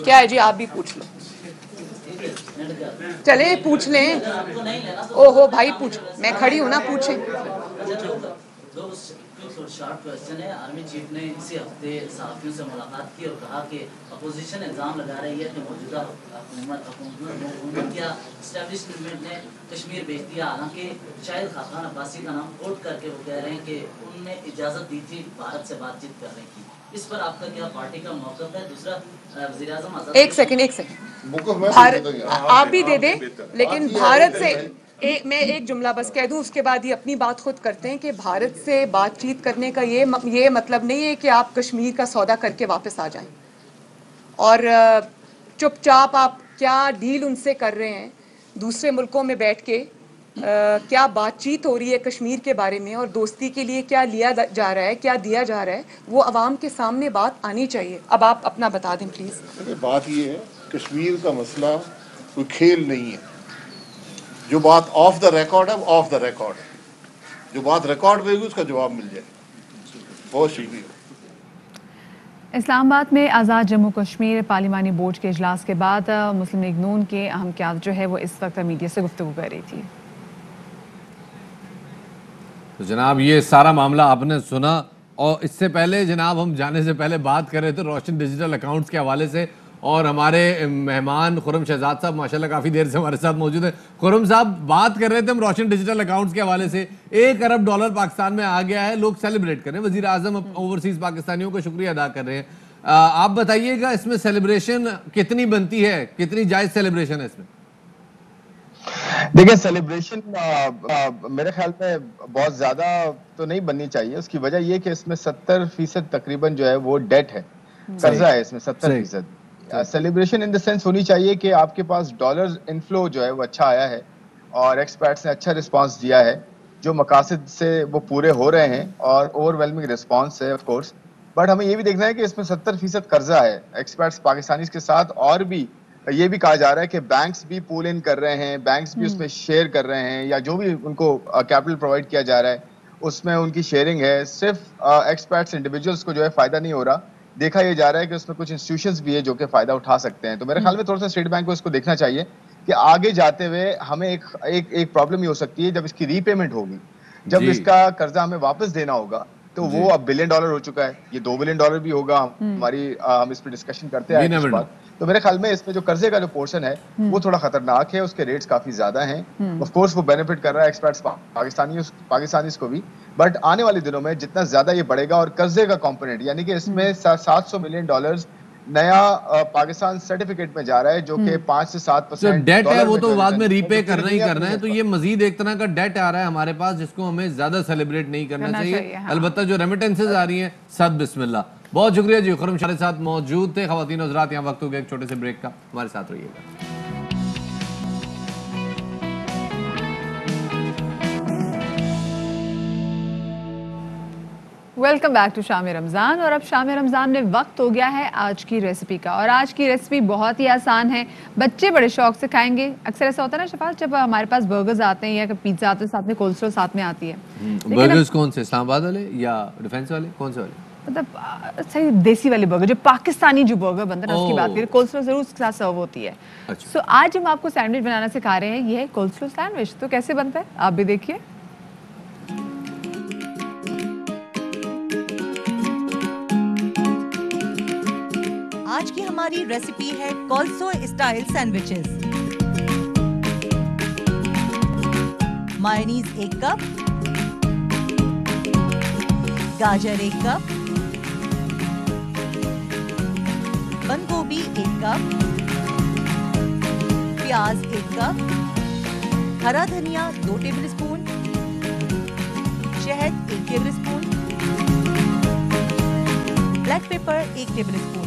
کیا ہے جی؟ آپ بھی پوچھ لو. چلے پوچھ لیں. او ہو بھائی پوچھ، میں کھڑی ہوں نا، پوچھیں. شارٹ کوسچن ہے. آرمی چیف نے اسی ہفتے صحافیوں سے ملاقات کی اور کہا کہ اپوزیشن الزام لگا رہی ہے کہ موجودہ حکومت یا اسٹیبلشمنٹ نے کشمیر بھیج دیا، حالانکہ شاہد خاقان عباسی کا نام کوٹ کر کے وہ کہہ رہے ہیں کہ انہوں نے اجازت دی تھی بھارت سے بات چیت کرنے کی. اس پر آپ کا کیا پارٹی کا موقف ہے؟ دوسرا وزیر اعظم آزاد. ایک سیکنڈ آپ بھی دے دیں، لیکن بھارت سے میں ایک جملہ بس کہہ دوں، اس کے بعد یہ اپنی بات خود کرتے ہیں کہ بھارت سے بات چیت کرنے کا یہ مطلب نہیں ہے کہ آپ کشمیر کا سودا کر کے واپس آ جائیں اور چپ چاپ آپ کیا ڈیل ان سے کر رہے ہیں دوسرے ملکوں میں بیٹھ کے، کیا بات چیت ہو رہی ہے کشمیر کے بارے میں اور دوستی کے لیے کیا لیا جا رہا ہے، کیا دیا جا رہا ہے، وہ عوام کے سامنے بات آنی چاہیے. اب آپ اپنا بتا دیں پلیز. بات یہ ہے کشمیر کا مسئلہ کوئی کھیل نہیں ہے. جو بات آف دا ریکارڈ ہے وہ آف دا ریکارڈ ہے. جو بات ریکارڈ پہ ہوگی اس کا جواب مل جائے. بہت شکریہ. اسلام آباد میں آزاد جموں کشمیر پارلیمانی بورڈ کے اجلاس کے بعد مسلم لیگ نون کے اہم قیادت جو ہے وہ اس وقت میڈیا سے گفتگو کر رہی تھی. تو جناب یہ سارا معاملہ آپ نے سنا، اور اس سے پہلے جناب ہم جانے سے پہلے بات کر رہے تھے روشن ڈیجیٹل اکاؤنٹس کے حوالے سے، اور ہمارے مہمان خرم شہزاد صاحب ماشاءاللہ کافی دیر سے ہمارے ساتھ موجود ہیں. خرم صاحب بات کر رہے تھے ہم روشن ڈیجیٹل اکاؤنٹس کے حوالے سے. $1 ارب پاکستان میں آ گیا ہے، لوگ سیلیبریٹ کر رہے ہیں، وزیر اعظم اوورسیز پاکستانیوں کا شکریہ ادا کر رہے ہیں. آپ بتائیے گا اس میں سیلیبریشن کتنی بنتی ہے، کتنی جائز سیلیبریشن ہے اس میں؟ دیکھیں سیلیبریشن میرے خیال میں بہت زیادہ تو نہیں بننی چاہیے. اس کی وجہ یہ کہ اس میں 70% تقریباً جو ہے وہ ڈیٹ ہے، قرضہ ہے اس میں 70%. سیلیبریشن ان دا سینس ہونی چاہیے کہ آپ کے پاس ڈالر انفلو جو ہے وہ اچھا آیا ہے اور ایکسپرٹس نے اچھا رسپانس دیا ہے، جو مقاصد سے وہ پورے ہو رہے ہیں اور اوور ویلمنگ رسپانس ہے آف کورس. بٹ ہمیں یہ بھی دیکھنا ہے کہ اس میں 70% قرضہ ہے. ایکسپرٹس پاکستانیز کے ساتھ اور بھی یہ بھی کہا جا رہا ہے کہ بینکس بھی پول ان کر رہے ہیں, بینکس بھی اس میں شیئر کر رہے ہیں, یا جو بھی ان کو کیپٹل پرووائڈ کیا جا رہا ہے اس میں ان کی شیئرنگ ہے. صرف ایکسپرٹس انڈیویجولس کو جو ہے فائدہ نہیں ہو رہا, دیکھا یہ جا رہا ہے کہ اس میں کچھ انسٹیٹیوشنز بھی ہے جو کہ فائدہ اٹھا سکتے ہیں. تو میرے خیال میں تھوڑا سا اسٹیٹ بینک کو اس کو دیکھنا چاہیے کہ آگے جاتے ہوئے ہمیں ایک پرابلم یہ ہو سکتی ہے جب اس کی ری پیمنٹ ہوگی, جب اس کا قرضہ ہمیں واپس دینا ہوگا تو وہ اب $1 بلین ہو چکا ہے, یہ $2 بلین بھی ہوگا. ہم اس پہ ڈسکشن کرتے ہیں اس بات. تو میرے خیال میں اس میں جو قرضے کا جو پورشن ہے وہ تھوڑا خطرناک ہے, اس کے ریٹس کافی زیادہ ہیں. آف کورس وہ بینیفٹ کر رہا ہے ایکسپرٹس پاکستانیز کو بھی, بٹ آنے والے دنوں میں جتنا زیادہ یہ بڑھے گا اور قرضے کا کمپوننٹ یعنی کہ اس میں $700 ملین نیا پاکستان سرٹیفکیٹ میں جا رہا ہے جو کہ 5 سے 7% ڈیٹ ہے, وہ تو بعد میں ری پے کرنا ہی کرنا ہے. تو یہ مزید ایک طرح کا ڈیٹ آ رہا ہے ہمارے پاس جس کو ہمیں زیادہ سیلیبریٹ نہیں کرنا چاہیے. البتہ جو ریمیٹنسز آ رہی ہیں صد بسم اللہ. بہت شکریہ جی, خرم شاہ ساتھ موجود تھے. خواتین و حضرات, یہاں وقت ہو گیا ایک چھوٹے سے بریک کا, ہمارے ساتھ رہیے گا. ویلکم بیک ٹو شام رمضان. اور اب شام رمضان میں وقت ہو گیا ہے آج کی ریسیپی کا, اور آج کی ریسیپی بہت ہی آسان ہے, بچے بڑے شوق سے کھائیں گے. اکثر ایسا ہوتا ہے نا شفاعت, جب ہمارے پاس برگرز آتے ہیں یا پیزا آتے ہیں ساتھ میں کولسلو ساتھ میں آتی ہے. برگرز کون سے, اسلام آباد والے یا ڈیفینس والے, کون سے والے؟ مطلب صحیح دیسی والے برگر, جو پاکستانی جو برگر بنتا ہے نا اس کی بات کریں. کولسلو ضرور اس کے ساتھ سرو ہوتی ہے. سو آج ہم آپ کو سینڈوچ بنانا سکھا رہے ہیں, یہ ہے کولسلو سینڈوچ. تو کیسے بنتا ہے آپ بھی دیکھیے. آج کی ہماری ریسیپی ہے کولسلو اسٹائل سینڈوچز. مایونیز 1 کپ, گاجر 1 کپ, بند گوبھی 1 کپ, پیاز 1 کپ, ہرا دھنیا 2 ٹیبل اسپون, شہد 1 table spoon, black paper 1 table spoon,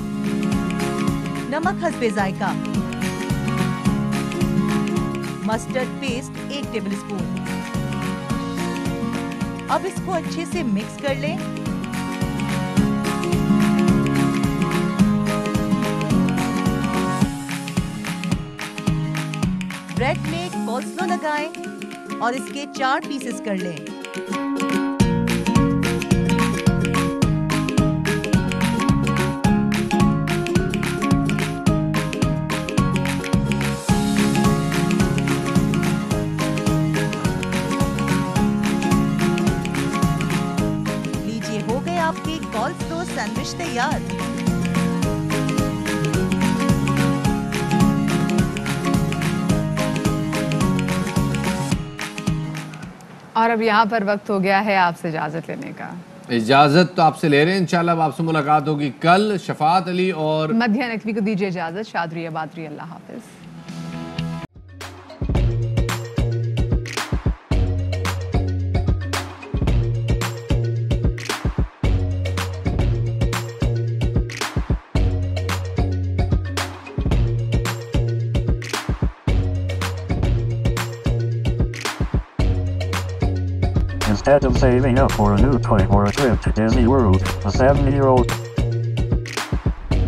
نمک حسب ذائقہ, مسٹرڈ پیسٹ 1 ٹیبل اسپون. اب اس کو اچھے سے مکس کر لیں. بریڈ میں کولسلو لگائیں اور اس کے 4 پیسز کر لیں. کولسلو سینڈوچ تیار. اور اب یہاں پر وقت ہو گیا ہے آپ سے اجازت لینے کا. اجازت تو آپ سے لے رہے ہیں, انشاءاللہ اب آپ سے ملاقات ہوگی کل. شفاعت علی اور مدھیہ نقوی کو دیجیے اجازت. شادری آبادری, اللہ حافظ. Instead of saving up for a new toy or a trip to Disney World, a 7-year-old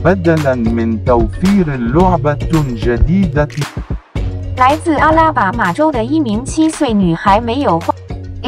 بدلاً من توفير لعبة جديدة 来自阿拉巴马州的一名7岁女孩没有花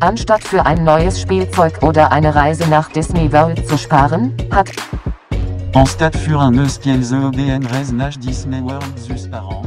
Anstatt für ein neues Spielzeug oder eine Reise nach Disney World zu sparen, hat En stade für un eus qu'elles EDN reise nach Disney World zus par an.